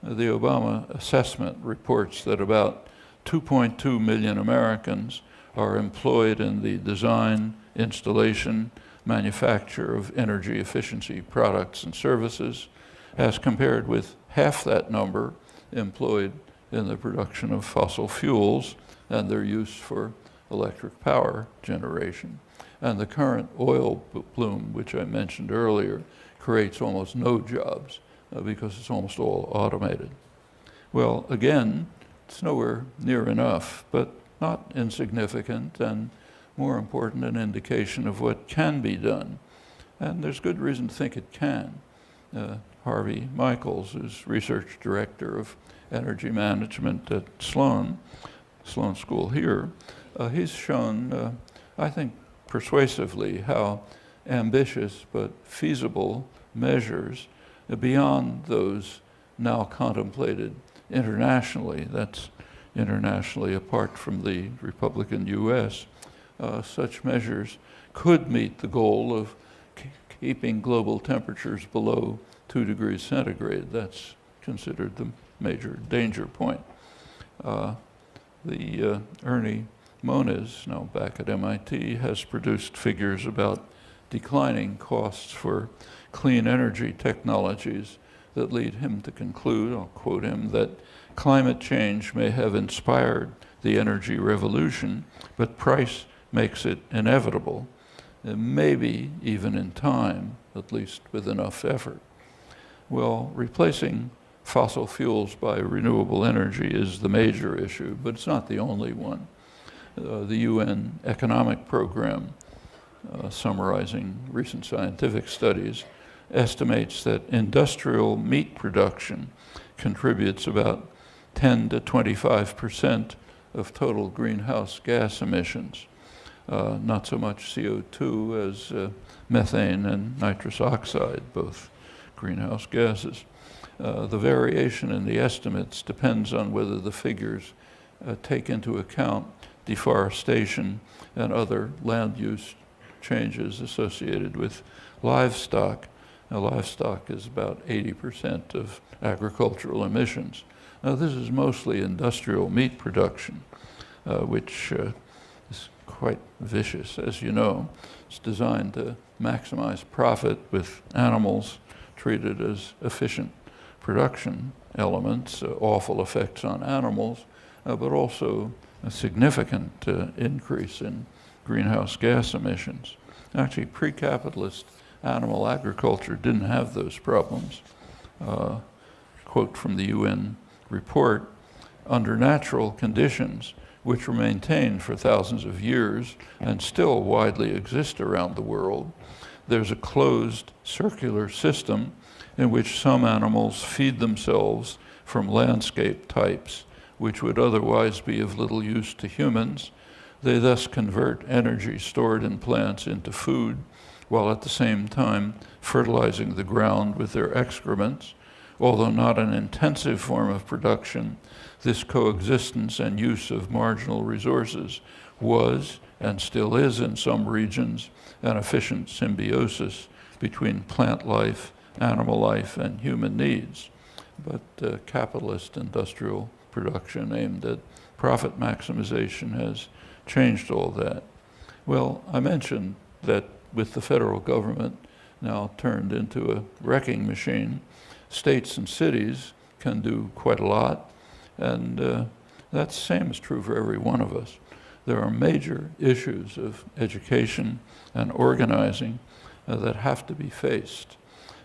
The Obama assessment reports that about 2.2 million Americans are employed in the design, installation, manufacture of energy efficiency products and services, as compared with half that number employed in the production of fossil fuels and their use for electric power generation. And the current oil boom, which I mentioned earlier, creates almost no jobs because it's almost all automated. Well, again, it's nowhere near enough, but not insignificant, and more important, an indication of what can be done. And there's good reason to think it can. Harvey Michaels is research director of energy management at Sloan School here. He's shown, I think, persuasively how ambitious but feasible measures beyond those now contemplated internationally, that's internationally apart from the Republican US, such measures could meet the goal of keeping global temperatures below 2 degrees centigrade. That's considered the major danger point. Ernie Moniz, now back at MIT, has produced figures about declining costs for clean energy technologies that lead him to conclude, I'll quote him, that climate change may have inspired the energy revolution, but price makes it inevitable, and maybe even in time, at least with enough effort. Well, replacing fossil fuels by renewable energy is the major issue, but it's not the only one. The UN Economic Program, summarizing recent scientific studies, estimates that industrial meat production contributes about 10 to 25% of total greenhouse gas emissions. Not so much CO2 as methane and nitrous oxide, both greenhouse gases. The variation in the estimates depends on whether the figures take into account deforestation and other land use changes associated with livestock. Now, livestock is about 80% of agricultural emissions. Now, this is mostly industrial meat production, which is quite vicious, as you know. It's designed to maximize profit with animals treated as efficient production elements, awful effects on animals, but also a significant increase in greenhouse gas emissions. Actually, pre-capitalist animal agriculture didn't have those problems. Quote from the UN report, under natural conditions, which were maintained for thousands of years and still widely exist around the world, there's a closed circular system in which some animals feed themselves from landscape types which would otherwise be of little use to humans. They thus convert energy stored in plants into food, while at the same time fertilizing the ground with their excrements, Although not an intensive form of production, this coexistence and use of marginal resources was, and still is in some regions, an efficient symbiosis between plant life, animal life, and human needs. But capitalist industrial production aimed at profit maximization has changed all that. Well, I mentioned that with the federal government now turned into a wrecking machine, states and cities can do quite a lot, and that same is true for every one of us. There are major issues of education and organizing that have to be faced.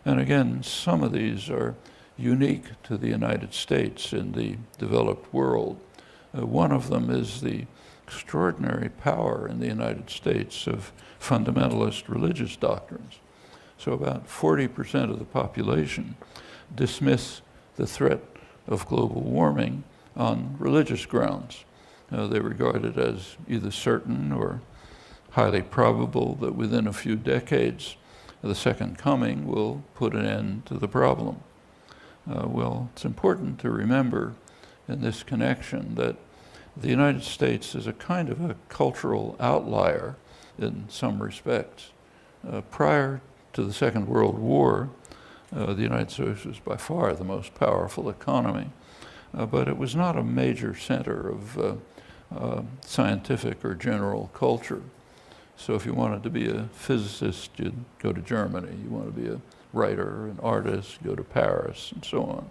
And again, some of these are unique to the United States in the developed world. One of them is the extraordinary power in the United States of fundamentalist religious doctrines. So about 40% of the population dismiss the threat of global warming on religious grounds. They regard it as either certain or highly probable that within a few decades, the second coming will put an end to the problem. Well, it's important to remember in this connection that the United States is a kind of a cultural outlier in some respects. Prior to the Second World War, the United States was by far the most powerful economy, but it was not a major center of scientific or general culture. So if you wanted to be a physicist, you'd go to Germany. You want to be a writer, an artist, go to Paris, and so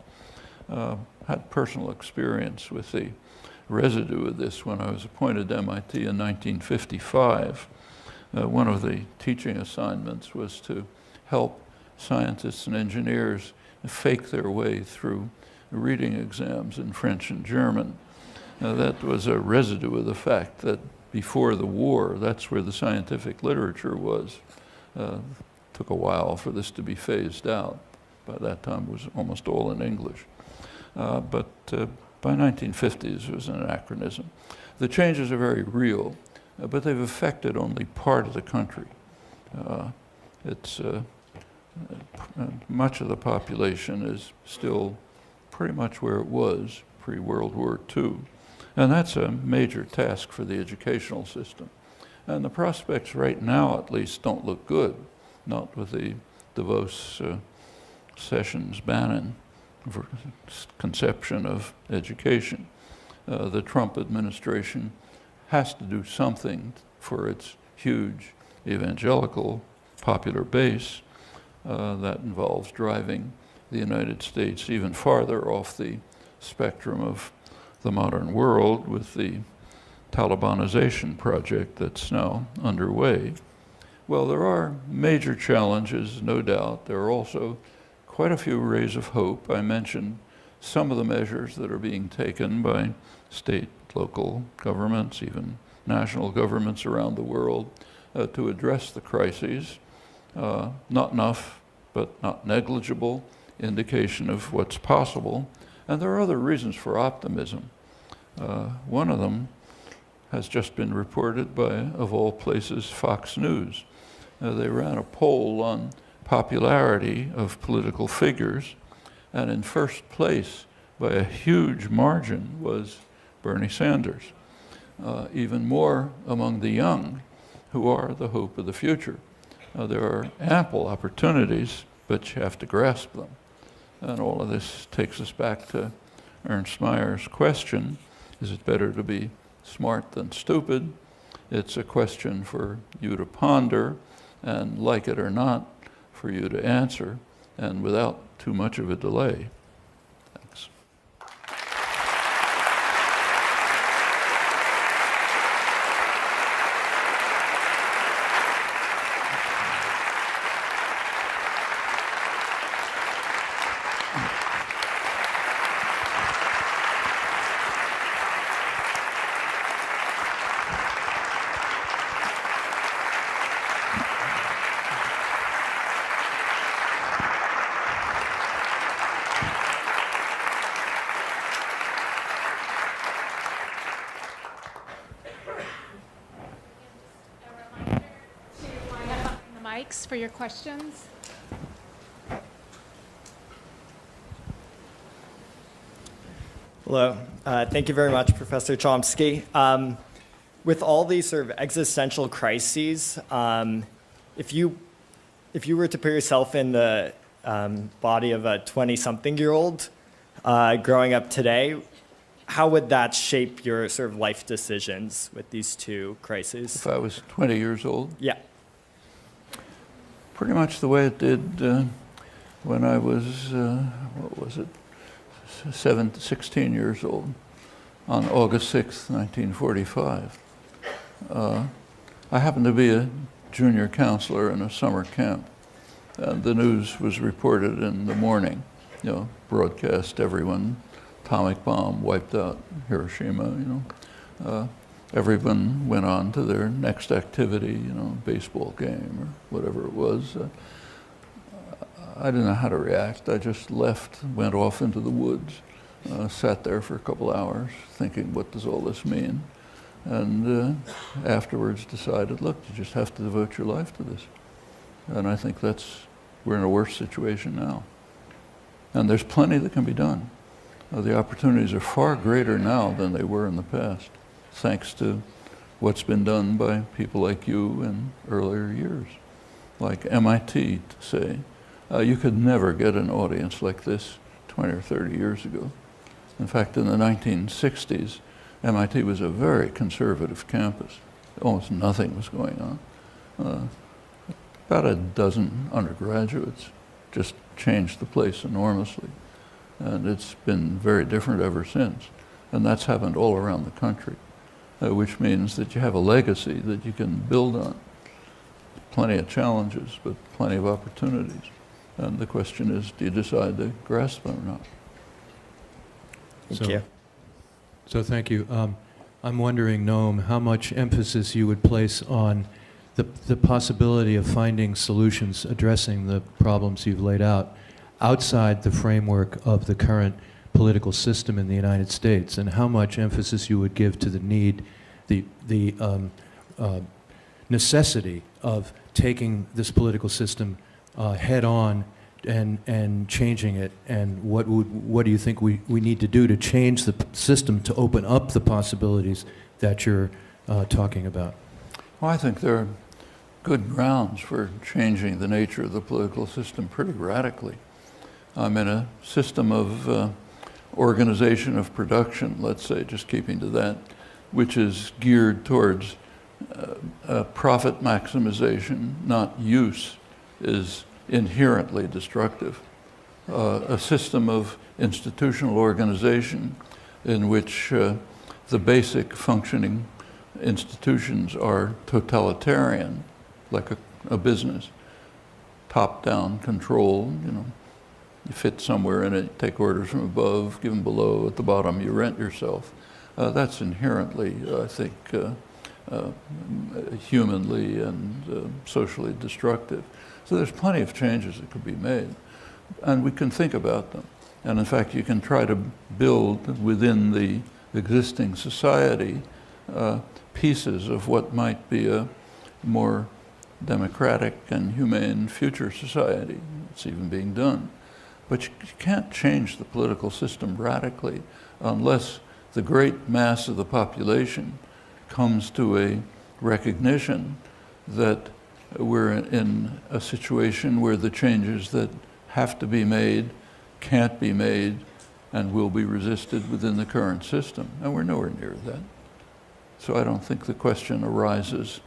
on. Had personal experience with the residue of this when I was appointed to MIT in 1955. One of the teaching assignments was to help scientists and engineers fake their way through reading exams in French and German. That was a residue of the fact that before the war, that's where the scientific literature was. Took a while for this to be phased out. By that time, it was almost all in English. But by 1950s, it was an anachronism. The changes are very real, but they've affected only part of the country. Much of the population is still pretty much where it was pre-World War II. And that's a major task for the educational system. And the prospects right now, at least, don't look good, not with the DeVos Sessions-Bannon conception of education. The Trump administration has to do something for its huge evangelical popular base that involves driving the United States even farther off the spectrum of the modern world with the Talibanization project that's now underway. Well, there are major challenges, no doubt. There are also quite a few rays of hope. I mentioned some of the measures that are being taken by state, local governments, even national governments around the world to address the crises. Not enough, but not negligible indication of what's possible. And there are other reasons for optimism. One of them has just been reported by, of all places, Fox News. They ran a poll on popularity of political figures, and in first place, by a huge margin, was Bernie Sanders. Even more among the young, who are the hope of the future. There are ample opportunities, but you have to grasp them. And all of this takes us back to Ernst Mayer's question, is it better to be smart than stupid? It's a question for you to ponder, and like it or not, for you to answer, and without too much of a delay. Thanks. For your questions. Hello. Thank you very much, Professor Chomsky. With all these sort of existential crises, if you were to put yourself in the body of a 20-something-year-old growing up today, how would that shape your sort of life decisions with these two crises? If I was 20 years old? Yeah. Pretty much the way it did when I was, 16 years old, on August 6th, 1945. I happened to be a junior counselor in a summer camp, and the news was reported in the morning, broadcast everyone, atomic bomb wiped out Hiroshima, everyone went on to their next activity, baseball game or whatever it was. I didn't know how to react. I just left, went off into the woods, sat there for a couple hours thinking, what does all this mean? And afterwards decided, look, you just have to devote your life to this. And I think we're in a worse situation now. And there's plenty that can be done. The opportunities are far greater now than they were in the past, thanks to what's been done by people like you in earlier years, like MIT, to say. You could never get an audience like this 20 or 30 years ago. In fact, in the 1960s, MIT was a very conservative campus. Almost nothing was going on. About a dozen undergraduates, just changed the place enormously. And it's been very different ever since. And that's happened all around the country, which means that you have a legacy that you can build on. Plenty of challenges, but plenty of opportunities. And the question is, do you decide to grasp them or not? Thank you. So thank you. I'm wondering, Noam, how much emphasis you would place on the possibility of finding solutions addressing the problems you've laid out outside the framework of the current political system in the United States, and how much emphasis you would give to the need, the necessity of taking this political system head on and changing it, and what do you think we need to do to change the system to open up the possibilities that you're talking about? Well, I think there are good grounds for changing the nature of the political system pretty radically. I'm in a system of organization of production, let's say, just keeping to that, which is geared towards profit maximization, not use, is inherently destructive. A system of institutional organization in which the basic functioning institutions are totalitarian, like a business, top-down control, you fit somewhere in it, take orders from above, give them below, at the bottom you rent yourself. That's inherently, I think, humanly and socially destructive. So there's plenty of changes that could be made, and we can think about them. And in fact, you can try to build within the existing society pieces of what might be a more democratic and humane future society. It's even being done. But you can't change the political system radically unless the great mass of the population comes to a recognition that we're in a situation where the changes that have to be made can't be made and will be resisted within the current system. And we're nowhere near that. So I don't think the question arises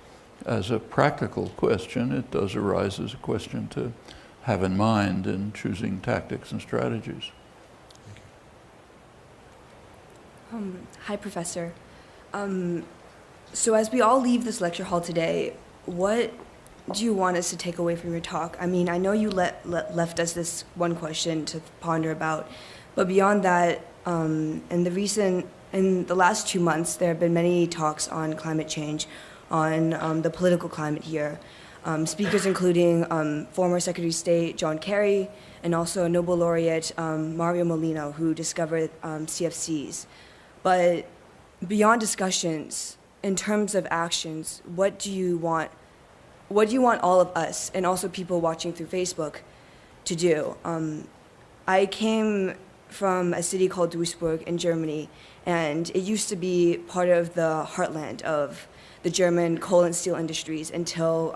as a practical question. It does arise as a question to have in mind in choosing tactics and strategies. Hi, Professor. So as we all leave this lecture hall today, what do you want us to take away from your talk? I mean, I know you left us this one question to ponder about, but beyond that, in the last 2 months, there have been many talks on climate change, on the political climate here. Speakers including former Secretary of State John Kerry and also Nobel laureate Mario Molino, who discovered CFCs. But beyond discussions, in terms of actions, what do you want all of us and also people watching through Facebook to do? I came from a city called Duisburg in Germany, and it used to be part of the heartland of the German coal and steel industries until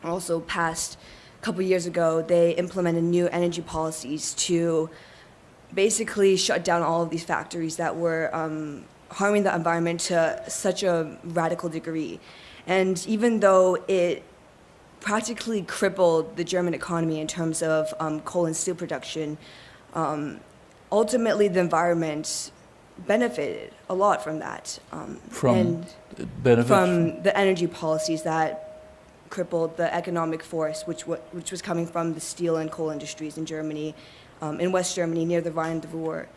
also past couple years ago, they implemented new energy policies to basically shut down all of these factories that were harming the environment to such a radical degree. And even though it practically crippled the German economy in terms of coal and steel production, ultimately the environment benefited a lot from that. From the energy policies that crippled the economic force, which was coming from the steel and coal industries in Germany, in West Germany, near the Rhine and the Ruhr.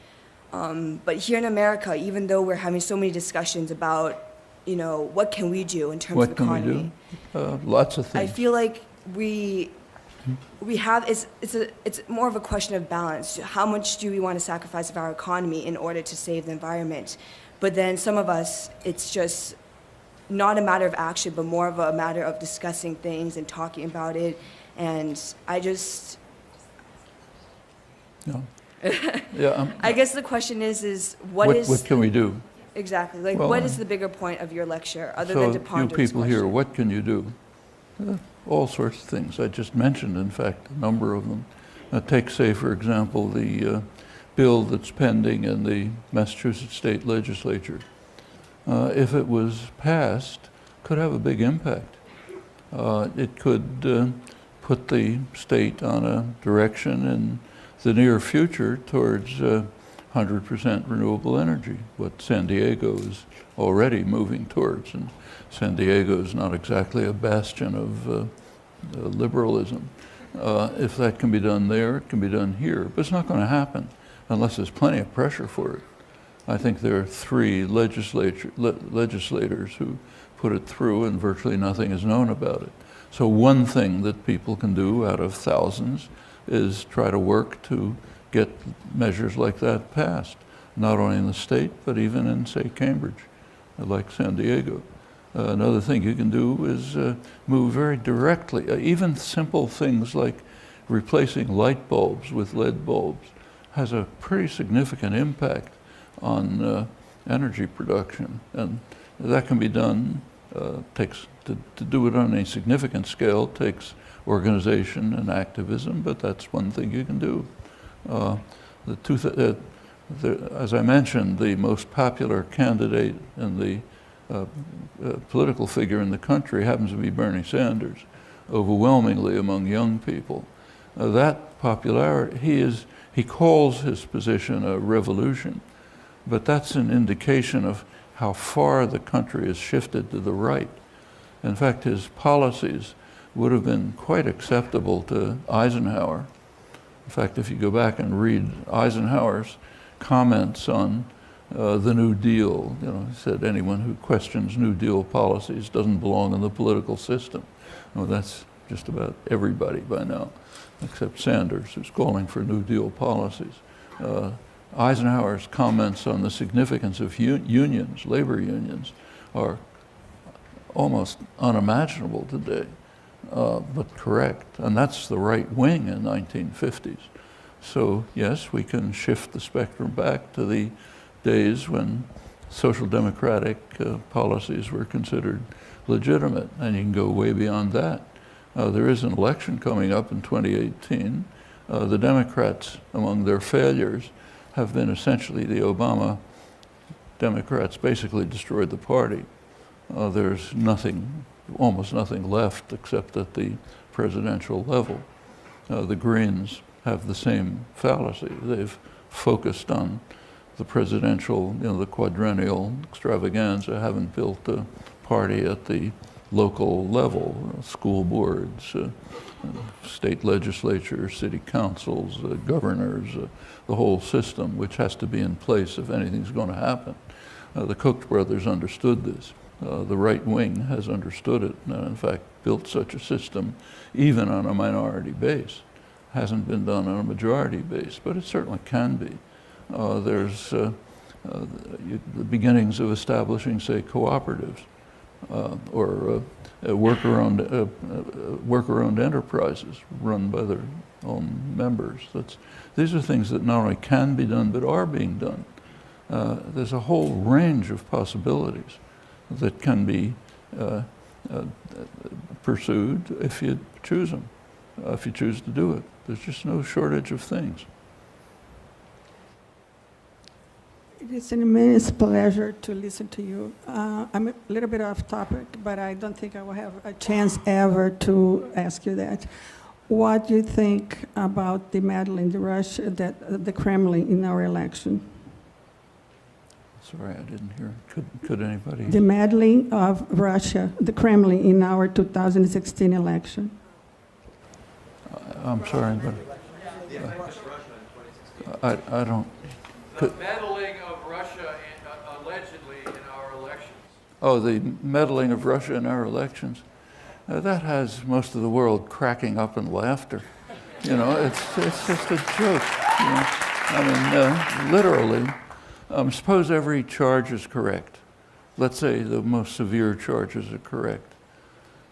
But here in America, even though we're having so many discussions about, what can we do in terms of economy? What can we do? Lots of things. I feel like we have, it's more of a question of balance. How much do we want to sacrifice of our economy in order to save the environment? But then some of us, it's just not a matter of action, but more of a matter of discussing things and talking about it. And I just... No. Yeah, I guess the question is what can we do? Exactly. Like, Well, what is the bigger point of your lecture, other than to So ponder you this people question? here, what can you do? All sorts of things. I just mentioned, in fact, a number of them. Take, say, for example, the bill that's pending in the Massachusetts State Legislature. If it was passed, could have a big impact. It could put the state on a direction in the near future towards 100% renewable energy, what San Diego is already moving towards. And San Diego is not exactly a bastion of liberalism. If that can be done there, it can be done here. But it's not going to happen unless there's plenty of pressure for it. I think there are 3 legislators who put it through, and virtually nothing is known about it. So one thing that people can do out of thousands is try to work to get measures like that passed, not only in the state, but even in, say, Cambridge, like San Diego. Another thing you can do is move very directly. Even simple things like replacing light bulbs with lead bulbs has a pretty significant impact on energy production, and that can be done. To do it on a significant scale takes organization and activism, but that's one thing you can do. As I mentioned, the most popular candidate and the political figure in the country happens to be Bernie Sanders, overwhelmingly among young people. That popularity, he calls his position a revolution, but that's an indication of how far the country has shifted to the right. In fact, his policies would have been quite acceptable to Eisenhower. In fact, if you go back and read Eisenhower's comments on the New Deal, he said anyone who questions New Deal policies doesn't belong in the political system. Well, that's just about everybody by now, except Sanders, who's calling for New Deal policies. Eisenhower's comments on the significance of unions, labor unions, are almost unimaginable today, but correct. And that's the right wing in the 1950s. So yes, we can shift the spectrum back to the days when social democratic policies were considered legitimate, and you can go way beyond that. There is an election coming up in 2018. The Democrats, among their failures, have been essentially the Obama Democrats basically destroyed the party. There's almost nothing left except at the presidential level. The Greens have the same fallacy. They've focused on the presidential, the quadrennial extravaganza, haven't built a party at the local level, school boards, state legislatures, city councils, governors, the whole system, which has to be in place if anything's going to happen. The Koch brothers understood this. The right wing has understood it, and in fact built such a system even on a minority base. Hasn't been done on a majority base, but it certainly can be. There's the beginnings of establishing, say, cooperatives or worker-owned enterprises run by their own members. These are things that not only can be done, but are being done. There's a whole range of possibilities that can be pursued if you choose them, if you choose to do it. There's just no shortage of things. It is an immense pleasure to listen to you. I'm a little bit off topic, but I don't think I will have a chance ever to ask you that. What do you think about the meddling, the Kremlin in our election? Sorry, I didn't hear. Could anybody? The meddling of Russia, the Kremlin, in our 2016 election. I'm sorry, but I don't. The meddling of Russia allegedly in our elections. Oh, the meddling of Russia in our elections. That has most of the world cracking up in laughter. You know, it's just a joke. You know? I mean, literally. Suppose every charge is correct. Let's say the most severe charges are correct.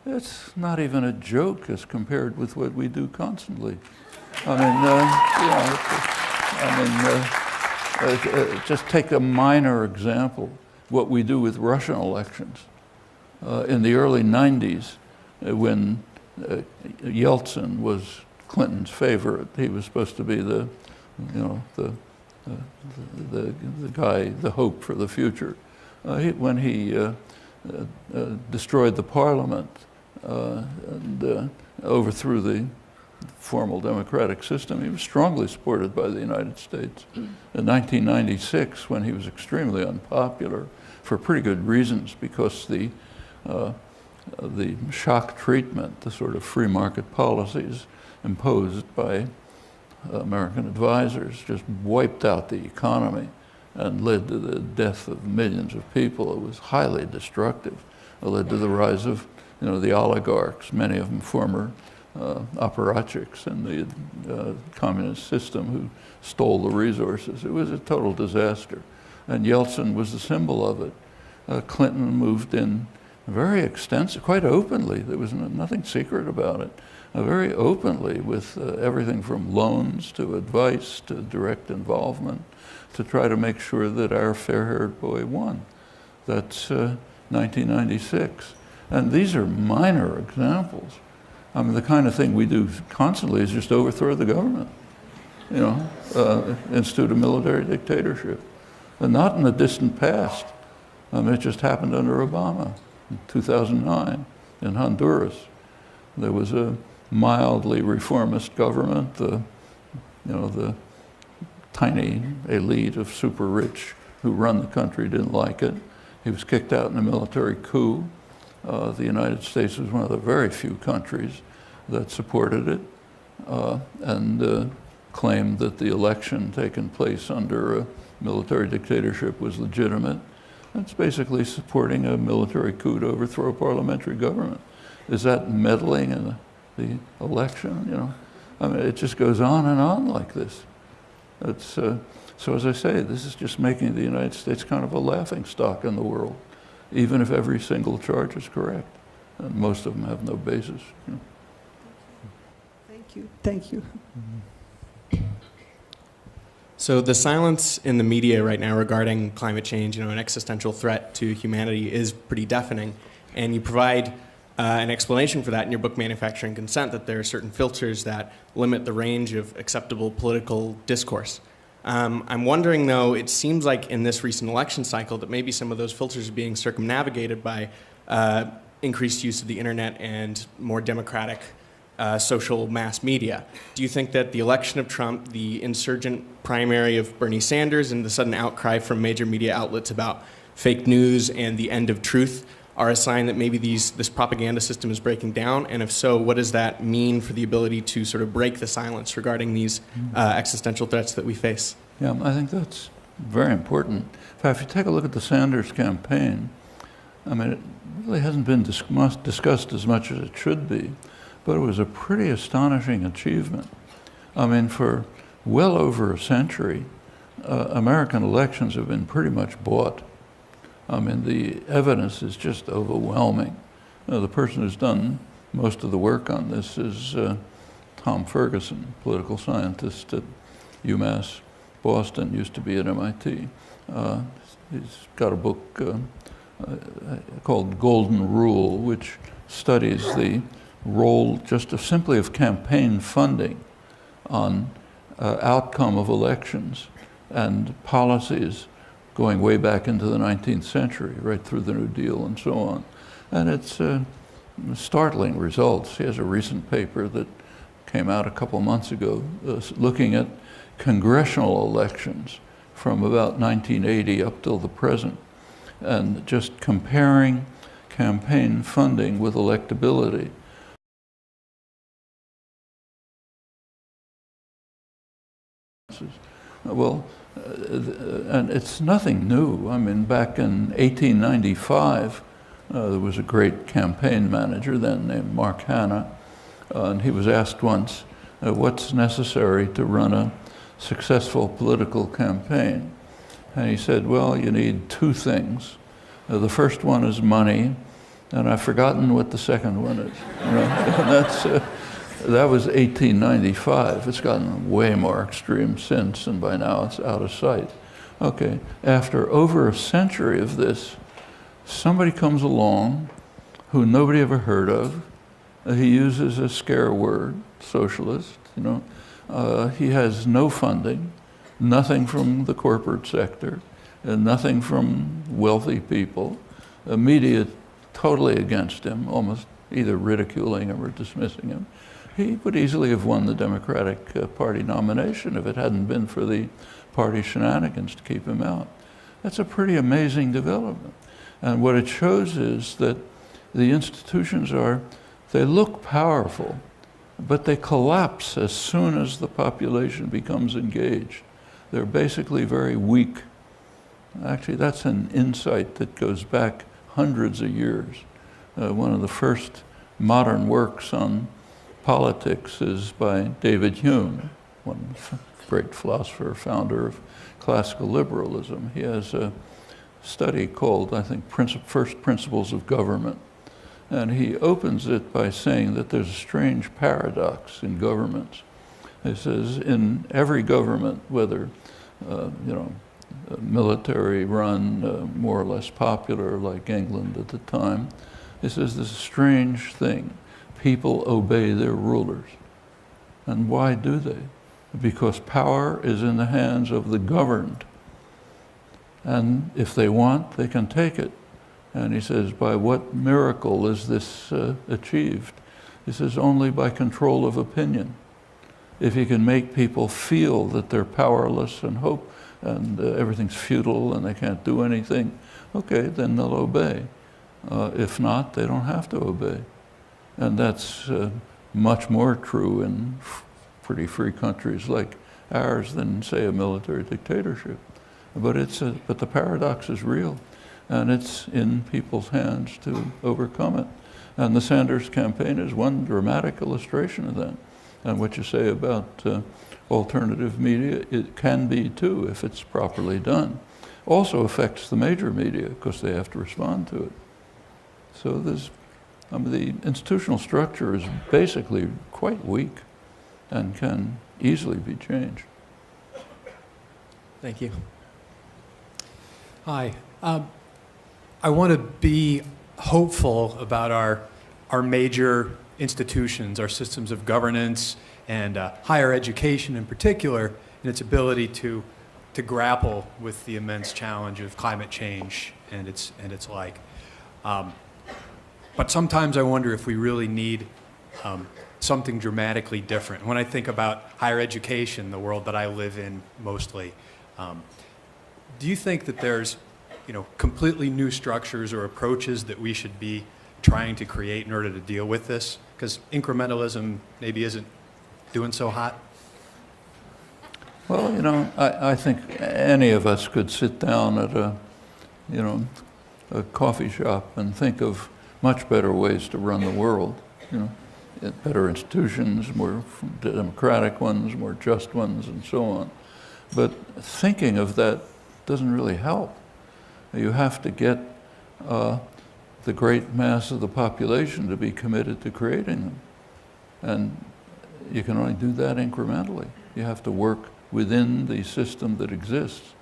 It's not even a joke as compared with what we do constantly. I mean, just take a minor example, what we do with Russian elections. In the early 90s, when Yeltsin was Clinton's favorite, he was supposed to be the guy, the hope for the future. When he destroyed the parliament and overthrew the formal democratic system, he was strongly supported by the United States. In 1996, when he was extremely unpopular, for pretty good reasons, because the shock treatment, the sort of free market policies imposed by American advisors just wiped out the economy and led to the death of millions of people. It was highly destructive. It led to the rise of, the oligarchs, many of them former apparatchiks in the communist system who stole the resources. It was a total disaster. And Yeltsin was the symbol of it. Clinton moved in very extensive, quite openly. There was nothing secret about it. Very openly with everything from loans to advice to direct involvement to try to make sure that our fair-haired boy won. That's 1996. And these are minor examples. I mean, the kind of thing we do constantly is just overthrow the government, institute a military dictatorship. And not in the distant past. It just happened under Obama in 2009 in Honduras. There was a mildly reformist government. The tiny elite of super rich who run the country didn't like it. He was kicked out in a military coup. The United States was one of the very few countries that supported it and claimed that the election taken place under a military dictatorship was legitimate. It's basically supporting a military coup to overthrow a parliamentary government. Is that meddling in the election? I mean, it just goes on and on like this. It's, so as I say, this is just making the United States kind of a laughingstock in the world, even if every single charge is correct. And most of them have no basis. Thank you. Thank you. So the silence in the media right now regarding climate change, an existential threat to humanity, is pretty deafening. And you provide an explanation for that in your book, Manufacturing Consent, that there are certain filters that limit the range of acceptable political discourse. I'm wondering, though, it seems like in this recent election cycle that maybe some of those filters are being circumnavigated by increased use of the internet and more democratic social mass media. Do you think that the election of Trump, the insurgent primary of Bernie Sanders, and the sudden outcry from major media outlets about fake news and the end of truth are a sign that maybe this propaganda system is breaking down? And if so, what does that mean for the ability to sort of break the silence regarding these existential threats that we face? Yeah, I think that's very important. In fact, if you take a look at the Sanders campaign, I mean, it really hasn't been discussed as much as it should be, but it was a pretty astonishing achievement. I mean, for well over a century, American elections have been pretty much bought. I mean, the evidence is just overwhelming The person who's done most of the work on this is Tom Ferguson, political scientist at UMass Boston, used to be at MIT. He's got a book called Golden Rule, which studies the role simply of campaign funding on outcome of elections and policies going way back into the 19th century, right through the New Deal and so on. And it's startling results. He has a recent paper that came out a couple months ago looking at congressional elections from about 1980 up till the present, and just comparing campaign funding with electability. Well, and it's nothing new. I mean, back in 1895, there was a great campaign manager then named Mark Hanna, and he was asked once, what's necessary to run a successful political campaign? And he said, well, you need two things. The first one is money, and I've forgotten what the second one is. You know? That was 1895. It's gotten way more extreme since, and by now it's out of sight. Okay, after over a century of this, somebody comes along who nobody ever heard of. He uses a scare word, socialist, you know. He has no funding, nothing from the corporate sector, and nothing from wealthy people. The media totally against him, almost either ridiculing him or dismissing him. He would easily have won the Democratic Party nomination if it hadn't been for the party shenanigans to keep him out. That's a pretty amazing development. And what it shows is that the institutions they look powerful, but they collapse as soon as the population becomes engaged. They're basically very weak. Actually, that's an insight that goes back hundreds of years. One of the first modern works on politics is by David Hume, one great philosopher, founder of classical liberalism. He has a study called, I think, First Principles of Government. And he opens it by saying that there's a strange paradox in governments. He says, in every government, whether military run, more or less popular, like England at the time, he says there's a strange thing. People obey their rulers. And why do they? Because power is in the hands of the governed. And if they want, they can take it. And he says, by what miracle is this achieved? He says, only by control of opinion. If you can make people feel that they're powerless and hope and everything's futile and they can't do anything, okay, then they'll obey. If not, they don't have to obey. And that's much more true in pretty free countries like ours than, say, a military dictatorship. But the paradox is real, and it's in people's hands to overcome it. And the Sanders campaign is one dramatic illustration of that. And what you say about alternative media, it can be too if it's properly done. Also affects the major media because they have to respond to it. So the institutional structure is basically quite weak and can easily be changed. Thank you. Hi. I want to be hopeful about our major institutions, our systems of governance, and higher education in particular, and its ability to grapple with the immense challenge of climate change and its like. But sometimes I wonder if we really need something dramatically different. When I think about higher education, the world that I live in mostly, do you think that there's completely new structures or approaches that we should be trying to create in order to deal with this? Because incrementalism maybe isn't doing so hot. Well, I think any of us could sit down at a coffee shop and think of much better ways to run the world, better institutions, more democratic ones, more just ones, and so on. But thinking of that doesn't really help. You have to get the great mass of the population to be committed to creating them. And you can only do that incrementally. You have to work within the system that exists.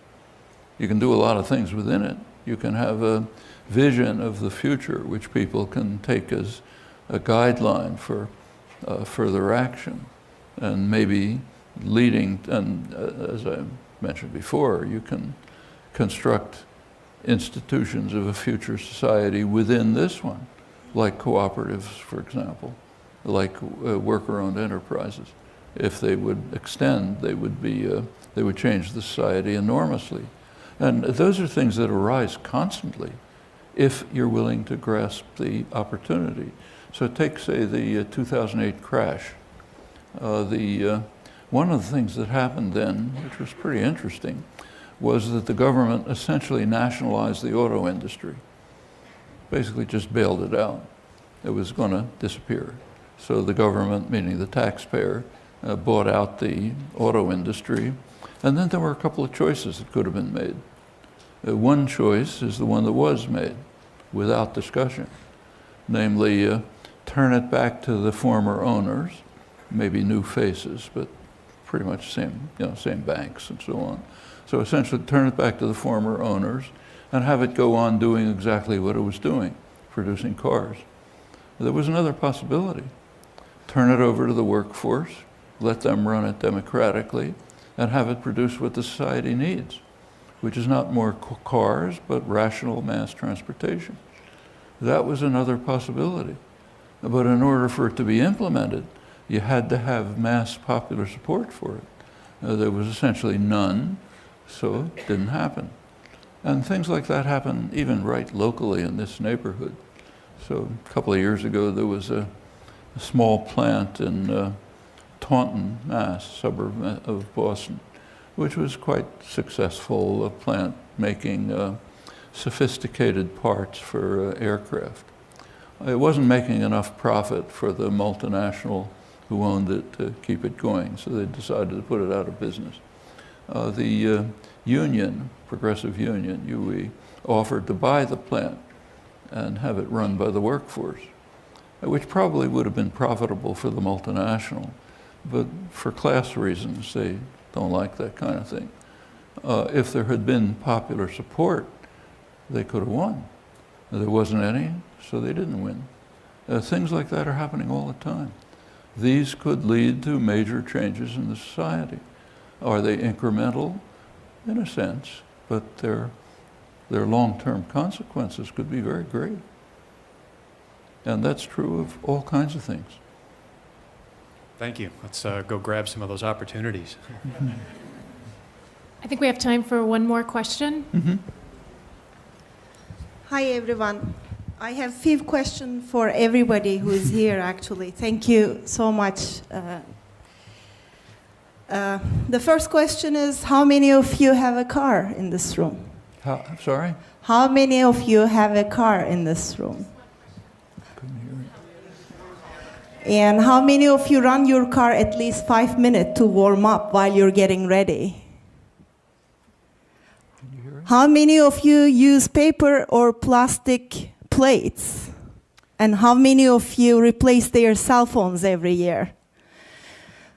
You can do a lot of things within it. You can have a vision of the future which people can take as a guideline for further action, and maybe leading, and as I mentioned before, you can construct institutions of a future society within this one, like cooperatives, for example, like worker-owned enterprises. If they would extend, they would change the society enormously. And those are things that arise constantly if you're willing to grasp the opportunity. So take, say, the 2008 crash. One of the things that happened then, which was pretty interesting, was that the government essentially nationalized the auto industry. Basically just bailed it out. It was going to disappear. So the government, meaning the taxpayer, bought out the auto industry. And then there were a couple of choices that could have been made. One choice is the one that was made, without discussion. Namely, turn it back to the former owners, maybe new faces, but pretty much same banks and so on. So essentially turn it back to the former owners and have it go on doing exactly what it was doing, producing cars. There was another possibility. Turn it over to the workforce, let them run it democratically, and have it produce what the society needs, which is not more cars, but rational mass transportation. That was another possibility. But in order for it to be implemented, you had to have mass popular support for it. There was essentially none, so it didn't happen. And things like that happen even right locally in this neighborhood. So a couple of years ago, there was a small plant in Taunton, Mass., suburb of Boston, which was quite successful, a plant making sophisticated parts for aircraft. It wasn't making enough profit for the multinational who owned it to keep it going, so they decided to put it out of business. The union, Progressive Union, UE, offered to buy the plant and have it run by the workforce, which probably would have been profitable for the multinational, but for class reasons, they don't like that kind of thing. If there had been popular support, they could have won. There wasn't any, so they didn't win. Things like that are happening all the time. These could lead to major changes in the society. Are they incremental? In a sense, but their long-term consequences could be very great. And that's true of all kinds of things. Thank you. Let's go grab some of those opportunities. I think we have time for one more question. Mm-hmm. Hi, everyone. I have 5 questions for everybody who is here, actually. Thank you so much. The first question is, how many of you have a car in this room? I'm sorry? How many of you have a car in this room? Couldn't hear it. And how many of you run your car at least 5 minutes to warm up while you're getting ready? Can you hear it? How many of you use paper or plastic plates? And how many of you replace their cell phones every year?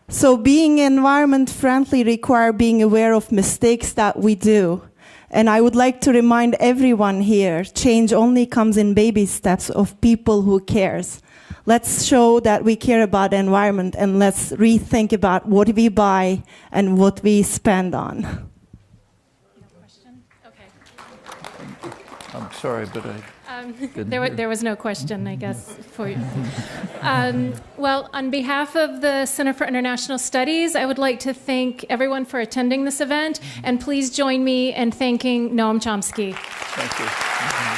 So being environment friendly requires being aware of mistakes that we do. And I would like to remind everyone here, change only comes in baby steps of people who cares. Let's show that we care about the environment, and let's rethink about what we buy and what we spend on. No question? Okay. I'm sorry, but I didn't hear. There was no question, I guess, for you. Well, on behalf of the Center for International Studies, I would like to thank everyone for attending this event, and please join me in thanking Noam Chomsky. Thank you.